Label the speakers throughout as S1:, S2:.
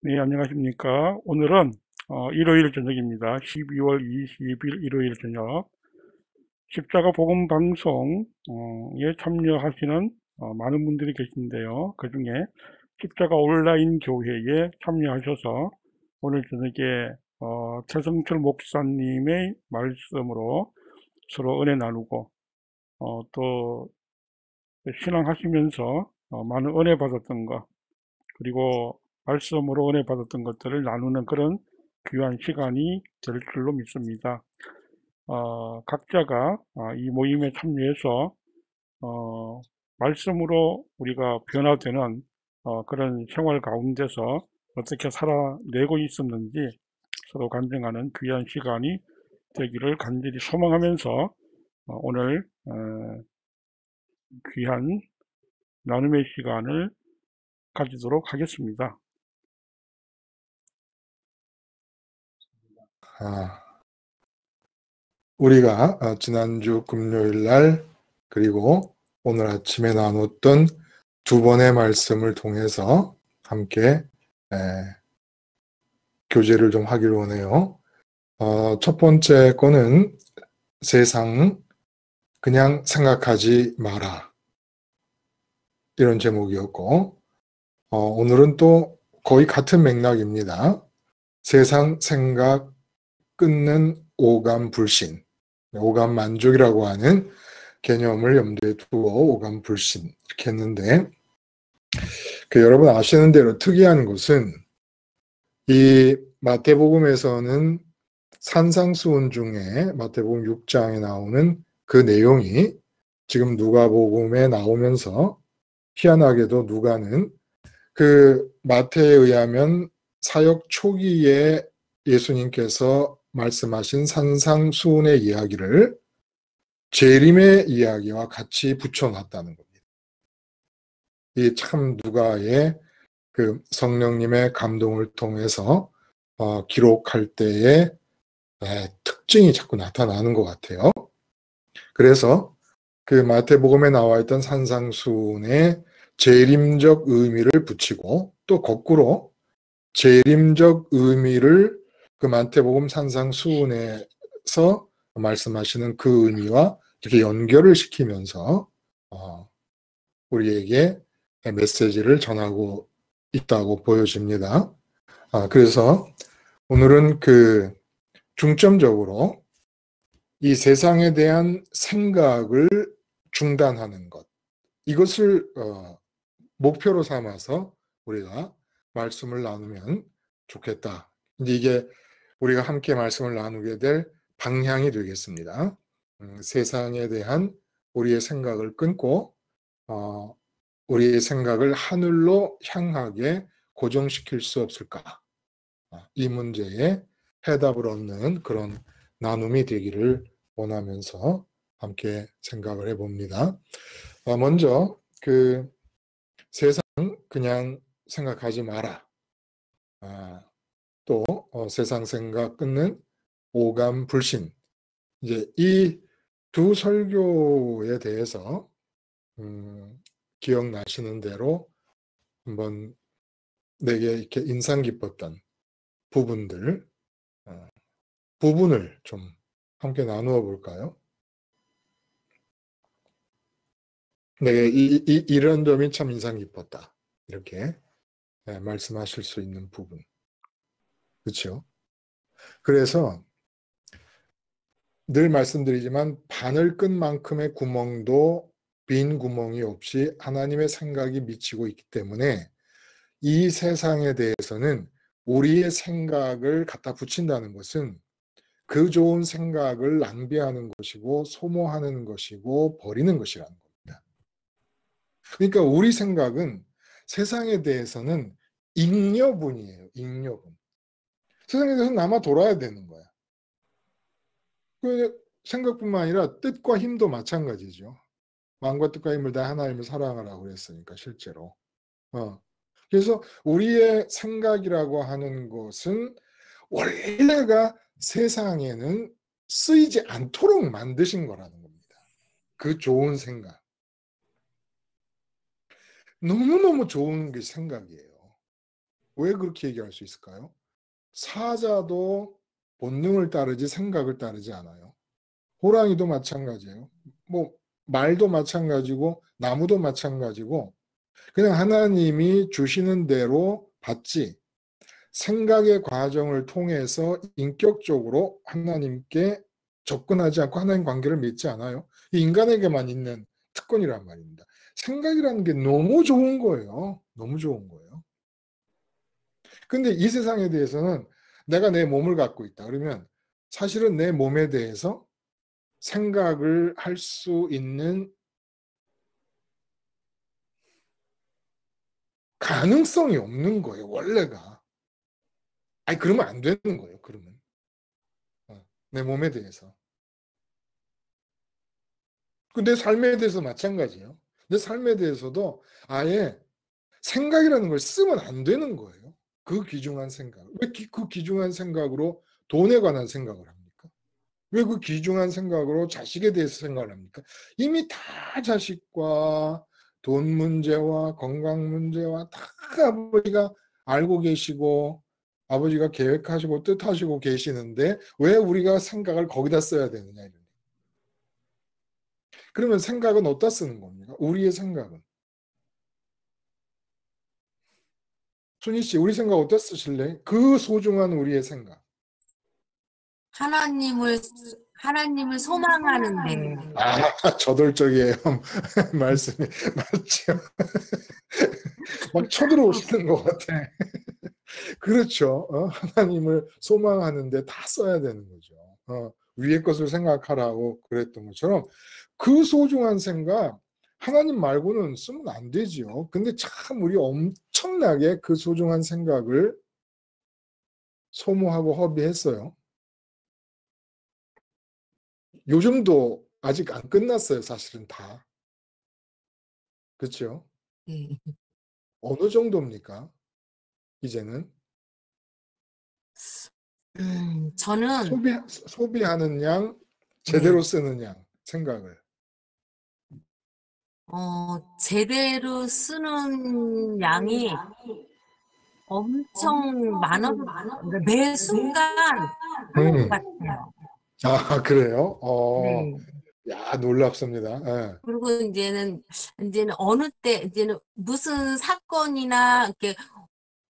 S1: 네, 안녕하십니까. 오늘은 일요일 저녁입니다. 12월 20일 일요일 저녁 십자가 복음 방송에 참여하시는 많은 분들이 계신데요. 그중에 십자가 온라인 교회에 참여하셔서 오늘 저녁에 최성철 목사님의 말씀으로 서로 은혜 나누고 또 신앙하시면서 많은 은혜 받았던 것, 그리고 말씀으로 은혜 받았던 것들을 나누는 그런 귀한 시간이 될 줄로 믿습니다. 각자가 이 모임에 참여해서 말씀으로 우리가 변화되는 그런 생활 가운데서 어떻게 살아내고 있었는지 서로 간증하는 귀한 시간이 되기를 간절히 소망하면서 오늘 귀한 나눔의 시간을 가지도록 하겠습니다.
S2: 우리가 지난주 금요일 날 그리고 오늘 아침에 나눴던 두 번의 말씀을 통해서 함께 교제를 좀 하기로 하네요. 첫 번째 거는 세상 그냥 생각하지 마라, 이런 제목이었고, 오늘은 또 거의 같은 맥락입니다. 세상 생각 끊는 오감 불신, 오감 만족이라고 하는 개념을 염두에 두고 오감 불신 이렇게 했는데, 여러분 아시는 대로 특이한 것은 이 마태복음에서는 산상수훈 중에 마태복음 6장에 나오는 그 내용이 지금 누가복음에 나오면서 희한하게도 누가는 그 마태에 의하면 사역 초기에 예수님께서 말씀하신 산상수훈의 이야기를 재림의 이야기와 같이 붙여놨다는 겁니다. 이 참 누가의 그 성령님의 감동을 통해서 기록할 때의 특징이 자꾸 나타나는 것 같아요. 그래서 그 마태복음에 나와 있던 산상수훈의 재림적 의미를 붙이고, 또 거꾸로 재림적 의미를 그 마태복음 산상수훈에서 말씀하시는 그 의미와 이렇게 연결을 시키면서 우리에게 메시지를 전하고 있다고 보여집니다. 그래서 오늘은 그 중점적으로 이 세상에 대한 생각을 중단하는 것, 이것을 목표로 삼아서 우리가 말씀을 나누면 좋겠다. 이게 우리가 함께 말씀을 나누게 될 방향이 되겠습니다. 세상에 대한 우리의 생각을 끊고 우리의 생각을 하늘로 향하게 고정시킬 수 없을까? 이 문제에 해답을 얻는 그런 나눔이 되기를 원하면서 함께 생각을 해봅니다. 먼저 그 세상 그냥 생각하지 마라. 또 세상 생각 끊는 오감 불신. 이제 이 두 설교에 대해서 기억나시는 대로 한번 내게 이렇게 인상 깊었던 부분을 좀 함께 나누어 볼까요? 내게 이런 점이 참 인상 깊었다, 이렇게 말씀하실 수 있는 부분. 그렇죠? 그래서 늘 말씀드리지만 바늘 끝만큼의 구멍도 빈 구멍이 없이 하나님의 생각이 미치고 있기 때문에 이 세상에 대해서는 우리의 생각을 갖다 붙인다는 것은 그 좋은 생각을 낭비하는 것이고 소모하는 것이고 버리는 것이라는 겁니다. 그러니까 우리 생각은 세상에 대해서는 잉여분이에요. 잉여분. 세상에 대해서는 남아 돌아야 되는 거야. 그 생각뿐만 아니라 뜻과 힘도 마찬가지죠. 마음과 뜻과 힘을 다 하나님을 사랑하라고 그랬으니까 실제로. 그래서 우리의 생각이라고 하는 것은 원래가 세상에는 쓰이지 않도록 만드신 거라는 겁니다. 그 좋은 생각. 너무너무 좋은 게 생각이에요. 왜 그렇게 얘기할 수 있을까요? 사자도 본능을 따르지 생각을 따르지 않아요. 호랑이도 마찬가지예요. 뭐 말도 마찬가지고 나무도 마찬가지고 그냥 하나님이 주시는 대로 받지 생각의 과정을 통해서 인격적으로 하나님께 접근하지 않고 하나님 관계를 맺지 않아요. 이 인간에게만 있는 특권이란 말입니다. 생각이라는 게 너무 좋은 거예요. 너무 좋은 거예요. 근데 이 세상에 대해서는 내가 내 몸을 갖고 있다. 그러면 사실은 내 몸에 대해서 생각을 할 수 있는 가능성이 없는 거예요. 원래가. 아니 그러면 안 되는 거예요. 그러면. 내 몸에 대해서. 내 삶에 대해서 마찬가지예요. 내 삶에 대해서도 아예 생각이라는 걸 쓰면 안 되는 거예요. 그 귀중한 생각. 왜 그 귀중한 생각으로 돈에 관한 생각을 합니까? 왜 그 귀중한 생각으로 자식에 대해서 생각을 합니까? 이미 다 자식과 돈 문제와 건강 문제와 다 아버지가 알고 계시고 아버지가 계획하시고 뜻하시고 계시는데 왜 우리가 생각을 거기다 써야 되느냐 이런. 그러면 생각은 어디다 쓰는 겁니까? 우리의 생각은. 순희 씨, 우리 생각 어디다 쓰실래? 그 소중한 우리의 생각.
S3: 하나님을 소망하는데.
S2: 아, 저돌적이에요. 말씀이 맞죠. 막 쳐들어오시는 것 같아. 그렇죠. 하나님을 소망하는데 다 써야 되는 거죠. 위의 것을 생각하라고 그랬던 것처럼 그 소중한 생각 하나님 말고는 쓰면 안 되지요. 근데 참 우리 엄청나게 그 소중한 생각을 소모하고 허비했어요. 요즘도 아직 안 끝났어요. 사실은 다. 그렇죠?
S3: 네.
S2: 어느 정도입니까? 이제는
S3: 저는
S2: 소비하는 양, 제대로 쓰는 양 생각을.
S3: 제대로 쓰는 양이 엄청 많아서 매 순간 하는 것 같아요.
S2: 아, 그래요?
S3: 네.
S2: 야, 놀랍습니다. 네.
S3: 그리고 이제는 어느 때 이제는 무슨 사건이나 이렇게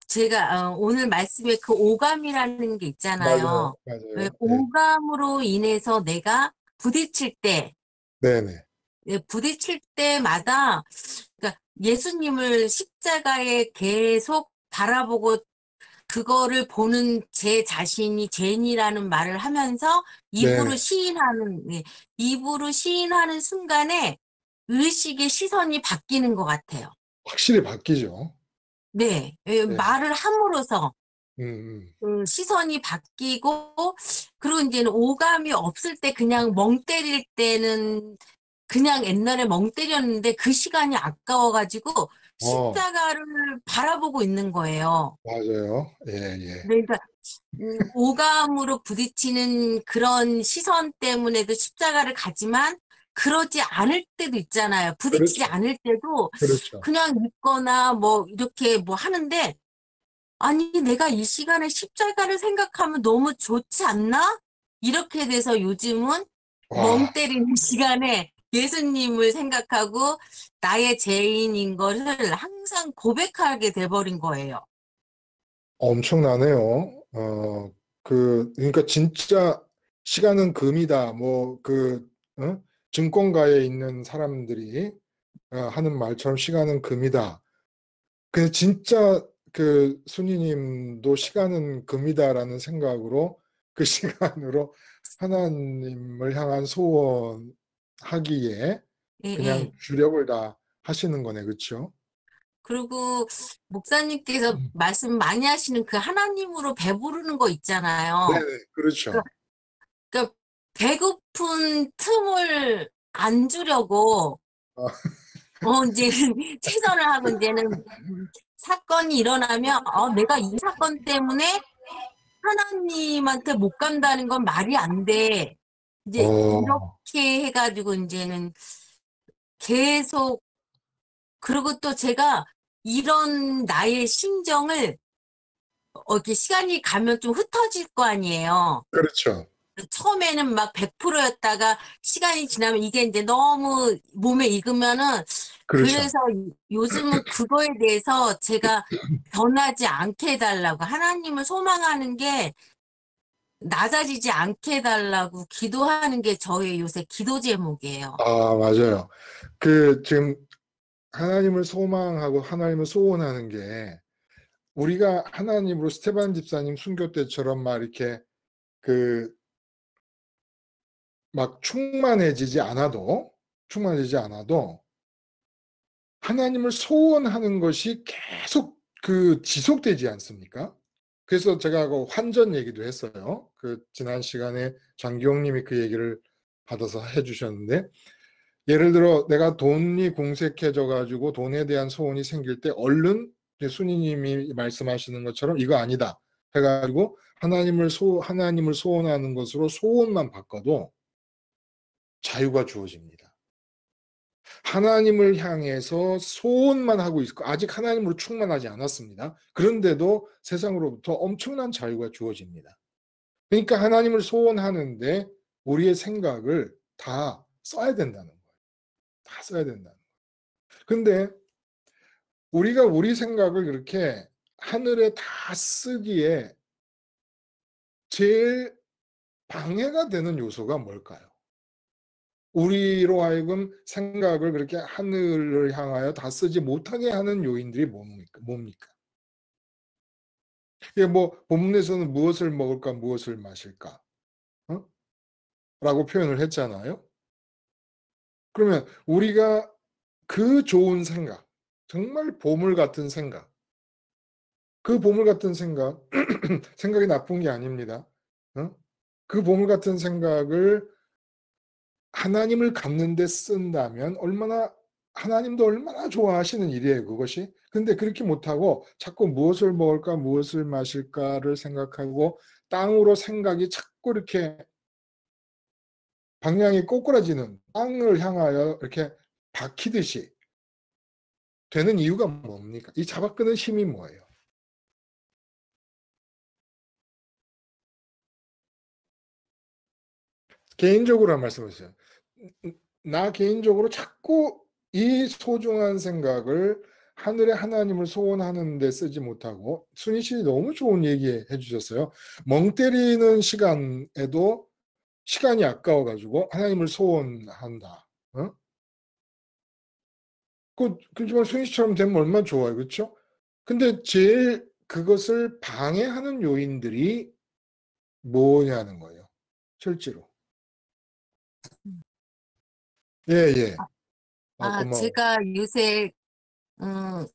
S3: 제가 오늘 말씀에 그 오감이라는 게 있잖아요.
S2: 맞아요.
S3: 왜
S2: 네.
S3: 오감으로 인해서 내가 부딪힐 때,
S2: 네네.
S3: 부딪힐 때마다 그러니까 예수님을 십자가에 계속 바라보고 그거를 보는 제 자신이 죄인이라는 말을 하면서 입으로 시인하는 순간에 의식의 시선이 바뀌는 것 같아요.
S2: 확실히 바뀌죠.
S3: 네,
S2: 네.
S3: 말을 함으로써 시선이 바뀌고, 그리고 이제는 오감이 없을 때 그냥 멍 때릴 때는 그냥 옛날에 멍 때렸는데 그 시간이 아까워가지고 십자가를 바라보고 있는 거예요.
S2: 맞아요. 예.
S3: 그러니까 오감으로 부딪히는 그런 시선 때문에도 십자가를 가지만 그러지 않을 때도 있잖아요. 부딪히지
S2: 그렇죠.
S3: 않을 때도
S2: 그렇죠.
S3: 그냥 있거나 뭐 이렇게 뭐 하는데 아니 내가 이 시간에 십자가를 생각하면 너무 좋지 않나? 이렇게 돼서 요즘은 멍 때리는 시간에 예수님을 생각하고 나의 죄인인 것을 항상 고백하게 돼버린 거예요.
S2: 엄청나네요. 그러니까 진짜 시간은 금이다. 증권가에 있는 사람들이 하는 말처럼 시간은 금이다. 근데 진짜 그 순이님도 시간은 금이다라는 생각으로 그 시간으로 하나님을 향한 소원하기에 그냥 주력을 다 하시는 거네, 그렇죠?
S3: 그리고 목사님께서 말씀 많이 하시는 그 하나님으로 배부르는 거 있잖아요.
S2: 네, 그렇죠.
S3: 그러니까 배고픈 틈을 안 주려고 이제는 최선을 하고 이제는 사건이 일어나면 내가 이 사건 때문에 하나님한테 못 간다는 건 말이 안 돼. 이제 이렇게 해가지고 이제는 계속 그리고 또 제가 이런 나의 심정을 이렇게 시간이 가면 좀 흩어질 거 아니에요.
S2: 그렇죠.
S3: 처음에는 막 100%였다가 시간이 지나면 이게 이제 너무 몸에 익으면은
S2: 그렇죠.
S3: 그래서 요즘은 그거에 대해서 제가 변하지 않게 해달라고 하나님을 소망하는 게 낮아지지 않게 해달라고 기도하는 게 저의 요새 기도 제목이에요.
S2: 아, 맞아요. 지금 하나님을 소망하고 하나님을 소원하는 게 우리가 하나님으로 스테반 집사님 순교 때처럼 막 이렇게 막 충만해지지 않아도 하나님을 소원하는 것이 계속 지속되지 않습니까? 그래서 제가 환전 얘기도 했어요. 지난 시간에 장기용님이 그 얘기를 받아서 해주셨는데, 예를 들어 내가 돈이 궁색해져 가지고 돈에 대한 소원이 생길 때 얼른 순이님이 말씀하시는 것처럼 이거 아니다 해가지고 하나님을 소원하는 것으로 소원만 바꿔도 자유가 주어집니다. 하나님을 향해서 소원만 하고 있고 아직 하나님으로 충만하지 않았습니다. 그런데도 세상으로부터 엄청난 자유가 주어집니다. 그러니까 하나님을 소원하는데 우리의 생각을 다 써야 된다는 거예요. 다 써야 된다는 거예요. 근데 우리가 우리 생각을 그렇게 하늘에 다 쓰기에 제일 방해가 되는 요소가 뭘까요? 우리로 하여금 생각을 그렇게 하늘을 향하여 다 쓰지 못하게 하는 요인들이 뭡니까? 이게 본문에서는 무엇을 먹을까, 무엇을 마실까, 라고 표현을 했잖아요. 그러면 우리가 그 좋은 생각, 정말 보물 같은 생각, 그 보물 같은 생각, 생각이 나쁜 게 아닙니다. 그 보물 같은 생각을 하나님을 갚는 데 쓴다면 하나님도 얼마나 좋아하시는 일이에요, 그것이. 근데 그렇게 못하고 자꾸 무엇을 먹을까, 무엇을 마실까를 생각하고 땅으로 생각이 자꾸 이렇게 방향이 꼬꾸라지는 땅을 향하여 이렇게 박히듯이 되는 이유가 뭡니까? 이 잡아끄는 힘이 뭐예요? 개인적으로 한 말씀하세요. 나 개인적으로 자꾸 이 소중한 생각을 하늘의 하나님을 소원하는 데 쓰지 못하고 순희 씨 너무 좋은 얘기 해주셨어요. 멍 때리는 시간에도 시간이 아까워가지고 하나님을 소원한다. 그렇지만 순희 씨처럼 되면 얼마나 좋아요. 그렇죠? 근데 제일 그것을 방해하는 요인들이 뭐냐는 거예요. 실제로. 예. 고마워.
S3: 제가 요새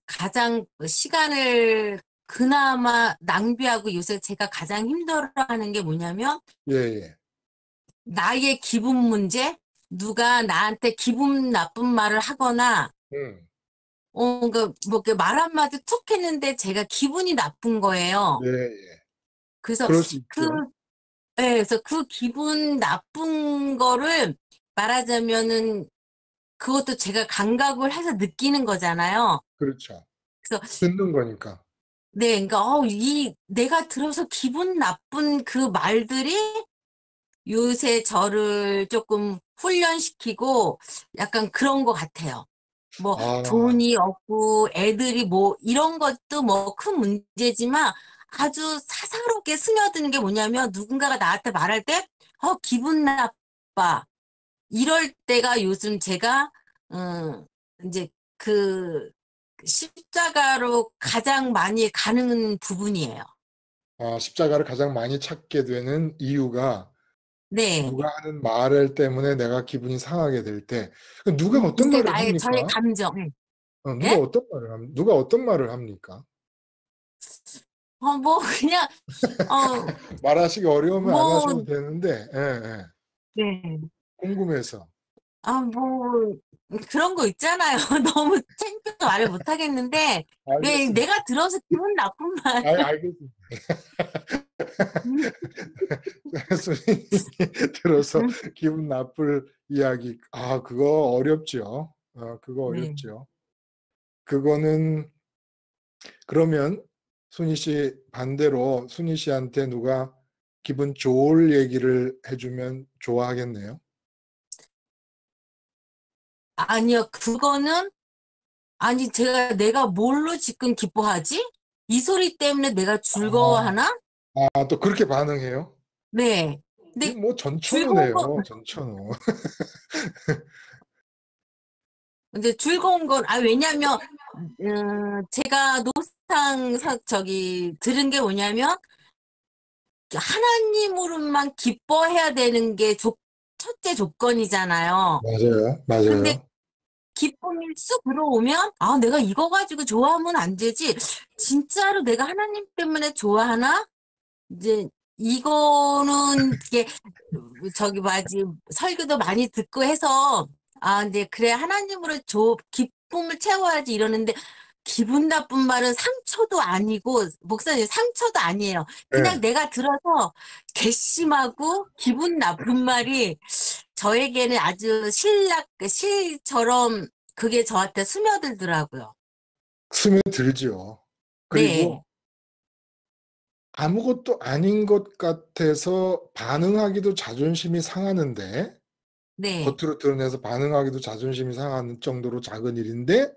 S3: 가장 시간을 그나마 낭비하고 요새 제가 가장 힘들어하는 게 뭐냐면
S2: 예.
S3: 나의 기분 문제, 누가 나한테 기분 나쁜 말을 하거나 말 한마디 툭 했는데 제가 기분이 나쁜 거예요.
S2: 예.
S3: 그래서
S2: 그럴 수 있죠.
S3: 그래서 그 기분 나쁜 거를 말하자면은 그것도 제가 감각을 해서 느끼는 거잖아요.
S2: 그렇죠.
S3: 그래서
S2: 듣는 거니까.
S3: 네, 그러니까 내가 들어서 기분 나쁜 그 말들이 요새 저를 조금 훈련시키고 약간 그런 것 같아요. 돈이 없고 애들이 이런 것도 큰 문제지만 아주 사사롭게 스며드는 게 뭐냐면 누군가가 나한테 말할 때, 기분 나빠. 이럴 때가 요즘 제가, 이제 십자가로 가장 많이 가는 부분이에요.
S2: 십자가를 가장 많이 찾게 되는 이유가
S3: 네.
S2: 누가 하는 말 때문에 내가 기분이 상하게 될 때 누가 어떤
S3: 이게
S2: 말을
S3: 저의
S2: 합니까?
S3: 감정.
S2: 누가 어떤 말을 합니까?
S3: 그냥,
S2: 말하시기 어려우면 안 하셔도 되는데,
S3: 네.
S2: 궁금해서.
S3: 그런 거 있잖아요. 너무 창피해서 말을 못 하겠는데, 왜
S2: 알겠습니다.
S3: 내가 들어서 기분 나쁜 말.
S2: 알겠습니다. 선생님이 들어서 기분 나쁠 이야기. 그거 어렵죠. 그거
S3: 네.
S2: 어렵죠. 그거는 그러면 순희 씨 반대로 순희 씨한테 누가 기분 좋을 얘기를 해주면 좋아하겠네요.
S3: 아니요, 그거는, 아니, 내가 뭘로 지금 기뻐하지? 이 소리 때문에 내가
S2: 아,
S3: 즐거워하나?
S2: 또 그렇게 반응해요?
S3: 네.
S2: 이
S3: 근데
S2: 뭐
S3: 즐거운 거,
S2: 전천후네요. 전천후.
S3: 근데 즐거운 건, 왜냐면, 제가 들은 게 뭐냐면, 하나님으로만 기뻐해야 되는 게 첫째 조건이잖아요.
S2: 맞아요.
S3: 근데
S2: 맞아요.
S3: 기쁨이 쑥 들어오면, 내가 이거 가지고 좋아하면 안 되지. 진짜로 내가 하나님 때문에 좋아하나? 이제, 이거는, 이게, 설교도 많이 듣고 해서, 이제, 그래, 하나님으로 기쁨을 채워야지 이러는데, 기분 나쁜 말은 상처도 아니고, 목사님, 상처도 아니에요. 그냥
S2: 네.
S3: 내가 들어서 괘씸하고 기분 나쁜 말이 저에게는 아주 실처럼 그게 저한테 스며들더라고요.
S2: 스며들죠.
S3: 네,
S2: 그리고 아무것도 아닌 것 같아서 반응하기도 자존심이 상하는데,
S3: 네,
S2: 겉으로 드러내서 반응하기도 자존심이 상하는 정도로 작은 일인데,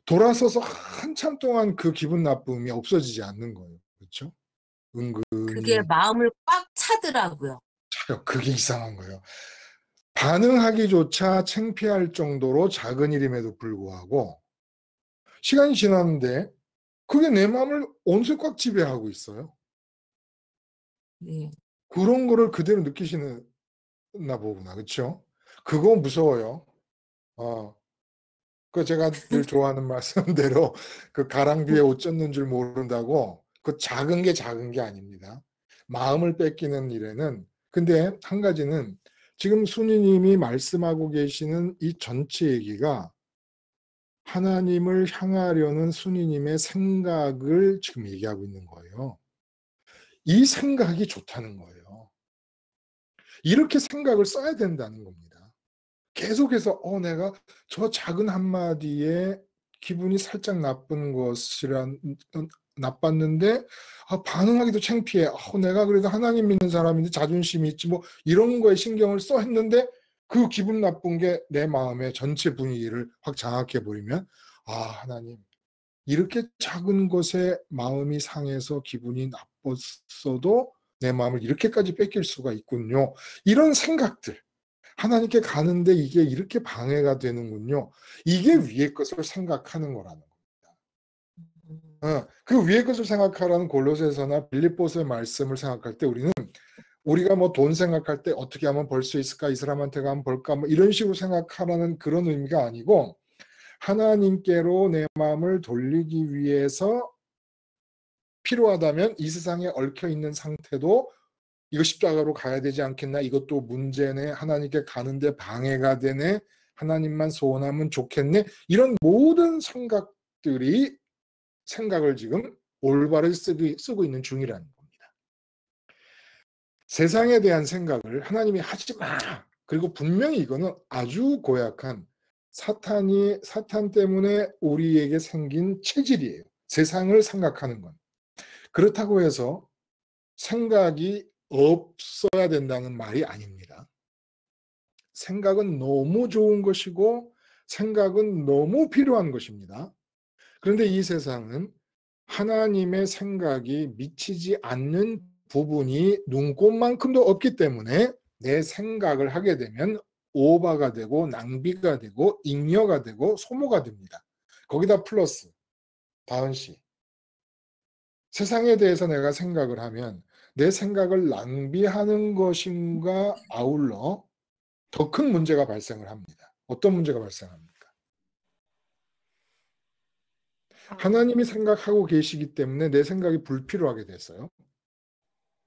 S2: 돌아서서 한참 동안 그 기분 나쁨이 없어지지 않는 거예요. 그렇죠?
S3: 그게
S2: 은근히
S3: 마음을 꽉 차더라고요.
S2: 차요. 그게 이상한 거예요. 반응하기조차 창피할 정도로 작은 일임에도 불구하고 시간이 지났는데 그게 내 마음을 온몸에 꽉 지배하고 있어요.
S3: 네.
S2: 그런 거를 그대로 느끼시나 보구나. 그렇죠? 그거 무서워요. 어, 그 제가 늘 좋아하는 말씀대로 그 가랑비에 옷 젖는 줄 모른다고 그 작은 게 작은 게 아닙니다. 마음을 뺏기는 일에는 근데 한 가지는 지금 순이님이 말씀하고 계시는 이 전체 얘기가 하나님을 향하려는 순이님의 생각을 지금 얘기하고 있는 거예요. 이 생각이 좋다는 거예요. 이렇게 생각을 써야 된다는 겁니다. 계속해서 내가 저 작은 한마디에 기분이 살짝 나빴는데 반응하기도 창피해. 내가 그래도 하나님 믿는 사람인데 자존심이 있지 뭐 이런 거에 신경을 써 했는데 그 기분 나쁜 게 내 마음의 전체 분위기를 확 장악해 버리면 하나님 이렇게 작은 것에 마음이 상해서 기분이 나빴어도 내 마음을 이렇게까지 뺏길 수가 있군요. 이런 생각들 하나님께 가는데 이게 이렇게 방해가 되는군요. 이게 위의 것을 생각하는 거라는 겁니다. 그 위의 것을 생각하라는 골로새서나 빌립보서의 말씀을 생각할 때 우리가 뭐 돈 생각할 때 어떻게 하면 벌 수 있을까? 이 사람한테 가면 벌까? 뭐 이런 식으로 생각하라는 그런 의미가 아니고 하나님께로 내 마음을 돌리기 위해서 필요하다면 이 세상에 얽혀 있는 상태도 이거 십자가로 가야 되지 않겠나? 이것도 문제네. 하나님께 가는데 방해가 되네. 하나님만 소원하면 좋겠네. 이런 모든 생각을 지금 올바르게 쓰고 있는 중이라는 겁니다. 세상에 대한 생각을 하나님이 하지 마. 그리고 분명히 이거는 아주 고약한 사탄 때문에 우리에게 생긴 체질이에요. 세상을 생각하는 건. 그렇다고 해서 생각이 없어야 된다는 말이 아닙니다. 생각은 너무 좋은 것이고 생각은 너무 필요한 것입니다. 그런데 이 세상은 하나님의 생각이 미치지 않는 부분이 눈꼽만큼도 없기 때문에 내 생각을 하게 되면 오바가 되고 낭비가 되고 잉여가 되고 소모가 됩니다. 거기다 플러스 다은 씨 세상에 대해서 내가 생각을 하면 내 생각을 낭비하는 것인가 아울러 더 큰 문제가 발생을 합니다. 어떤 문제가 발생합니까? 하나님이 생각하고 계시기 때문에 내 생각이 불필요하게 됐어요.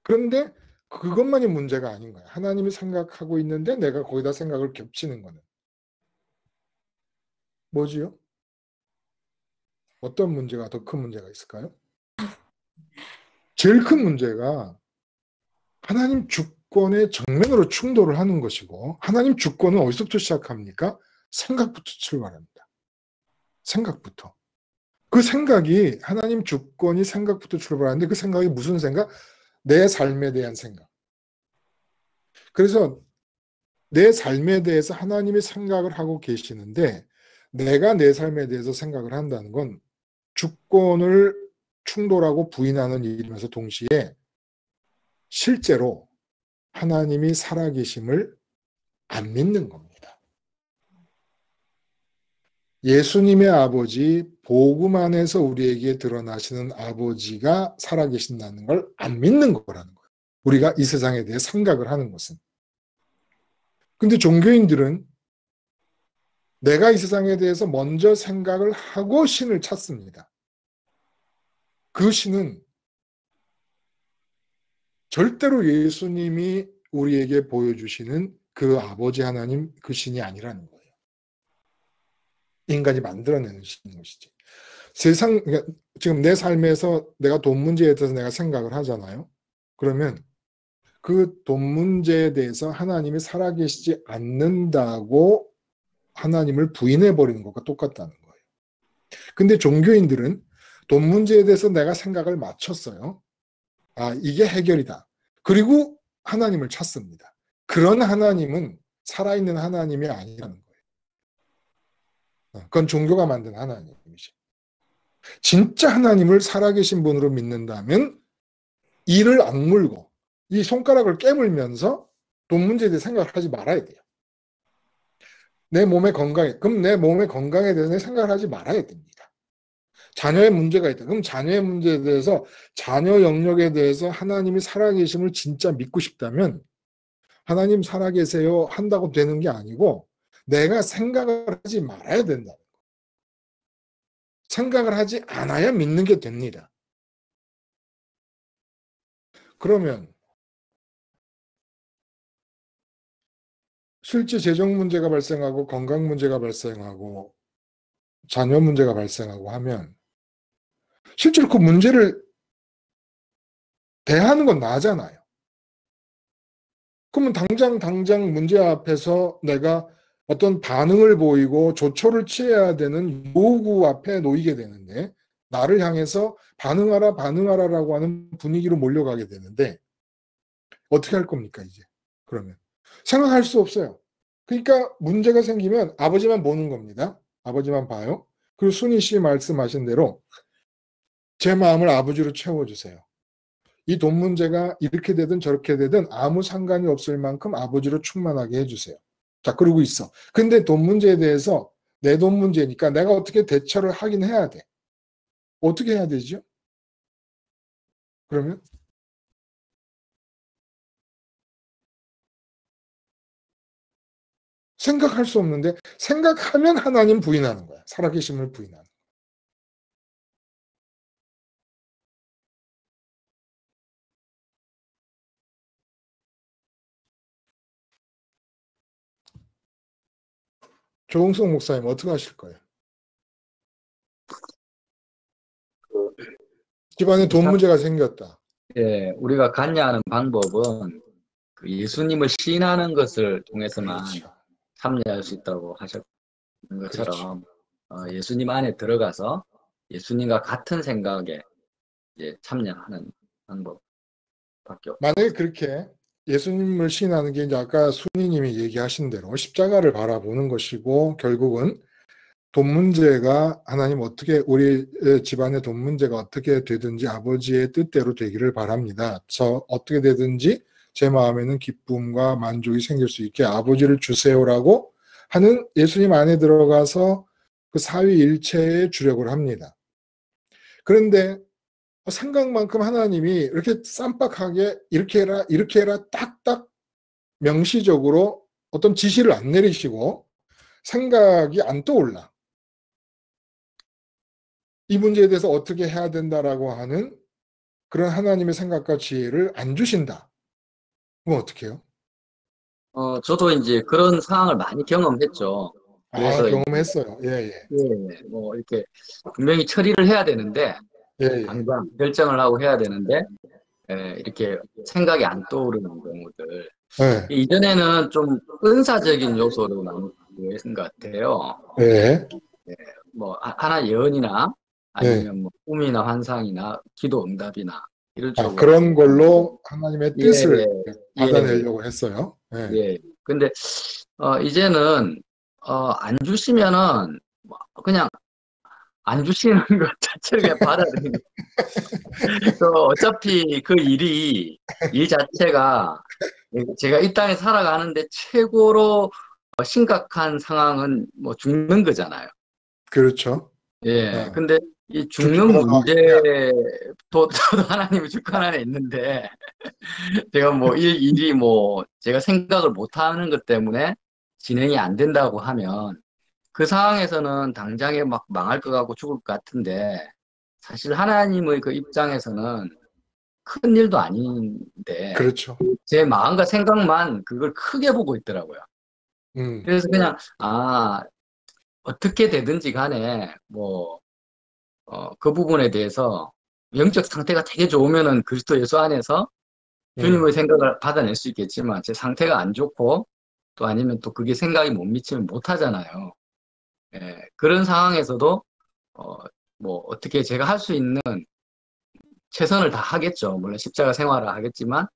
S2: 그런데 그것만이 문제가 아닌 거예요. 하나님이 생각하고 있는데 내가 거기다 생각을 겹치는 거는. 뭐지요? 어떤 문제가 더 큰 문제가 있을까요? 제일 큰 문제가 하나님 주권에 정면으로 충돌을 하는 것이고 하나님 주권은 어디서부터 시작합니까? 생각부터 출발합니다. 생각부터. 그 생각이 하나님 주권이 생각부터 출발하는데 그 생각이 무슨 생각? 내 삶에 대한 생각. 그래서 내 삶에 대해서 하나님이 생각을 하고 계시는데 내가 내 삶에 대해서 생각을 한다는 건 주권을 충돌하고 부인하는 일이면서 동시에 실제로 하나님이 살아계심을 안 믿는 겁니다. 예수님의 아버지, 복음 안에서 우리에게 드러나시는 아버지가 살아계신다는 걸 안 믿는 거라는 거예요. 우리가 이 세상에 대해 생각을 하는 것은. 근데 종교인들은 내가 이 세상에 대해서 먼저 생각을 하고 신을 찾습니다. 그 신은 절대로 예수님이 우리에게 보여주시는 그 아버지 하나님, 그 신이 아니라는 거예요. 인간이 만들어내는 신인 것이지. 그러니까 지금 내 삶에서 내가 돈 문제에 대해서 내가 생각을 하잖아요. 그러면 그 돈 문제에 대해서 하나님이 살아계시지 않는다고 하나님을 부인해버리는 것과 똑같다는 거예요. 근데 종교인들은 돈 문제에 대해서 내가 생각을 맞췄어요. 아, 이게 해결이다. 그리고 하나님을 찾습니다. 그런 하나님은 살아있는 하나님이 아니라는 거예요. 그건 종교가 만든 하나님이죠. 진짜 하나님을 살아계신 분으로 믿는다면 이를 악물고 이 손가락을 깨물면서 돈 문제에 대해 생각을 하지 말아야 돼요. 내 몸의 건강에, 그럼 내 몸의 건강에 대해서 생각을 하지 말아야 됩니다. 자녀의 문제가 있다. 그럼 자녀의 문제에 대해서, 자녀 영역에 대해서 하나님이 살아계심을 진짜 믿고 싶다면 하나님 살아계세요 한다고 되는 게 아니고 내가 생각을 하지 말아야 된다. 생각을 하지 않아야 믿는 게 됩니다. 그러면 실제 재정 문제가 발생하고 건강 문제가 발생하고 자녀 문제가 발생하고 하면 실제로 그 문제를 대하는 건 나잖아요. 그러면 당장 문제 앞에서 내가 어떤 반응을 보이고 조처를 취해야 되는 요구 앞에 놓이게 되는데 나를 향해서 반응하라라고 하는 분위기로 몰려가게 되는데 어떻게 할 겁니까 이제? 그러면 생각할 수 없어요. 그러니까 문제가 생기면 아버지만 보는 겁니다. 아버지만 봐요. 그리고 순희 씨 말씀하신 대로 제 마음을 아버지로 채워주세요. 이 돈 문제가 이렇게 되든 저렇게 되든 아무 상관이 없을 만큼 아버지로 충만하게 해주세요. 자, 그러고 있어. 근데 돈 문제에 대해서 내 돈 문제니까 내가 어떻게 대처를 하긴 해야 돼. 어떻게 해야 되죠? 그러면 생각할 수 없는데 생각하면 하나님 부인하는 거야. 살아계심을 부인하는 거야. 조홍석 목사님 어떻게 하실 거예요? 집안에 돈 문제가 생겼다.
S4: 예, 우리가 관여하는 방법은 그 예수님을 시인하는 것을 통해서만
S2: 그렇죠.
S4: 참여할 수 있다고 하셨던 것처럼
S2: 그렇죠.
S4: 예수님 안에 들어가서 예수님과 같은 생각에 이제 참여하는 방법밖에 없죠.
S2: 만약에 그렇게 예수님을 시인하는 게 이제 아까 순희님이 얘기하신 대로 십자가를 바라보는 것이고 결국은 돈 문제가 하나님 어떻게 우리 집안의 돈 문제가 어떻게 되든지 아버지의 뜻대로 되기를 바랍니다. 저 어떻게 되든지 제 마음에는 기쁨과 만족이 생길 수 있게 아버지를 주세요라고 하는 예수님 안에 들어가서 그 사위일체에 주력을 합니다. 그런데 생각만큼 하나님이 이렇게 쌈박하게 이렇게 해라 딱딱 명시적으로 어떤 지시를 안 내리시고 생각이 안 떠올라. 이 문제에 대해서 어떻게 해야 된다라고 하는 그런 하나님의 생각과 지혜를 안 주신다. 그럼 어떻게 해요?
S4: 저도 이제 그런 상황을 많이 경험했죠. 그래서
S2: 경험했어요. 예.
S4: 뭐 이렇게 분명히 처리를 해야 되는데 당장 결정을 하고 해야 되는데 이렇게 생각이 안 떠오르는 경우들. 이전에는 좀 은사적인 요소로 나누는 것 같아요.
S2: 네.
S4: 뭐 하나 예언이나 아니면 뭐 꿈이나 환상이나 기도 응답이나 이런 쪽으로.
S2: 그런 걸로 하나님의 뜻을
S4: 예,
S2: 받아내려고 했어요.
S4: 예. 근데 이제는 안 주시면은 그냥 안 주시는 것 자체를 그냥 받아들이는. 어차피 그 일 자체가 제가 이 땅에 살아가는데 최고로 심각한 상황은 뭐 죽는 거잖아요.
S2: 그렇죠.
S4: 예. 근데 이 죽는 문제도 저도 하나님의 주권 안에 있는데 제가 뭐 일이 뭐 제가 생각을 못 하는 것 때문에 진행이 안 된다고 하면 그 상황에서는 당장에 막 망할 것 같고 죽을 것 같은데 사실 하나님의 그 입장에서는 큰 일도 아닌데
S2: 그렇죠.
S4: 제 마음과 생각만 그걸 크게 보고 있더라고요. 그래서 그냥 어떻게 되든지 간에 뭐 그 부분에 대해서 영적 상태가 되게 좋으면은 그리스도 예수 안에서 주님의 생각을 받아낼 수 있겠지만 제 상태가 안 좋고 또 아니면 또 그게 생각이 못 미치면 못 하잖아요. 예, 그런 상황에서도 뭐 어떻게 제가 할 수 있는 최선을 다 하겠죠. 물론 십자가 생활을 하겠지만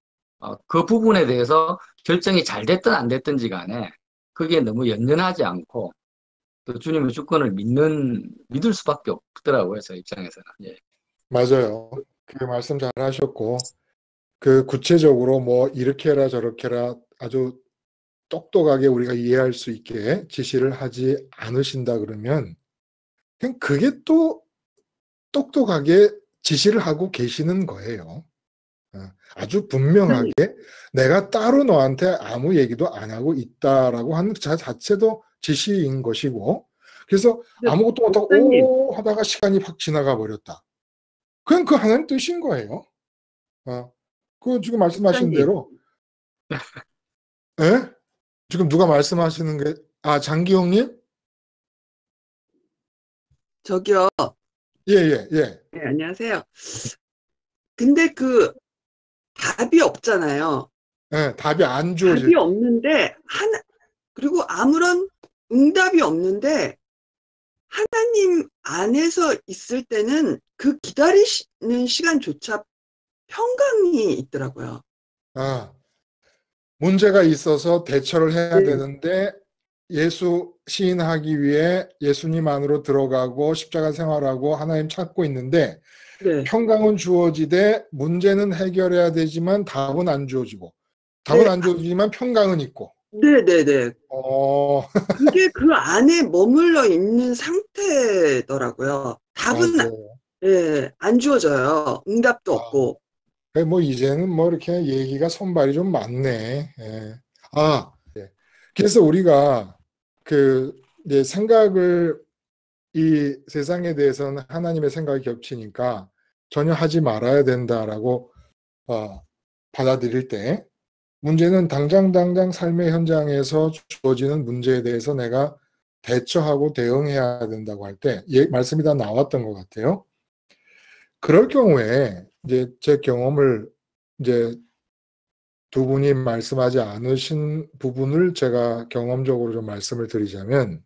S4: 그 부분에 대해서 결정이 잘 됐든 안 됐든지 간에 그게 너무 연연하지 않고 또 주님의 주권을 믿을 수밖에 없더라고요. 저 입장에서는. 예.
S2: 맞아요. 그 말씀 잘 하셨고 그 구체적으로 뭐 이렇게 해라 저렇게 해라 아주 똑똑하게 우리가 이해할 수 있게 지시를 하지 않으신다 그러면 그냥 그게 또 똑똑하게 지시를 하고 계시는 거예요. 아주 분명하게 내가 따로 너한테 아무 얘기도 안 하고 있다라고 하는 자체도 지시인 것이고 그래서 아무것도 못하고 오 하다가 시간이 확 지나가 버렸다. 그냥 그 하나님 뜻인 거예요. 그 지금 말씀하신 대로 예? 지금 누가 말씀하시는 게 장기용님?
S5: 저기요.
S2: 예.
S5: 네, 안녕하세요. 근데 그 답이 없잖아요.
S2: 네, 답이 안 주어질.
S5: 답이 없는데 그리고 아무런 응답이 없는데 하나님 안에서 있을 때는 그 기다리는 시간조차 평강이 있더라고요.
S2: 문제가 있어서 대처를 해야 되는데 예수 시인하기 위해 예수님 안으로 들어가고 십자가 생활하고 하나님 찾고 있는데 평강은 주어지되 문제는 해결해야 되지만 답은 안 주어지고 답은 안 주어지지만 평강은 있고.
S5: 네네네. 그게 그 안에 머물러 있는 상태더라고요. 답은 안 주어져요. 응답도 없고.
S2: 뭐 이제는 뭐 이렇게 얘기가 손발이 좀 많네. 그래서 우리가 이제 생각을 이 세상에 대해서는 하나님의 생각이 겹치니까 전혀 하지 말아야 된다라고 받아들일 때 문제는 당장 삶의 현장에서 주어지는 문제에 대해서 내가 대처하고 대응해야 된다고 할 때 말씀이 다 나왔던 것 같아요. 그럴 경우에 이제 제 경험을 이제 두 분이 말씀하지 않으신 부분을 제가 경험적으로 좀 말씀을 드리자면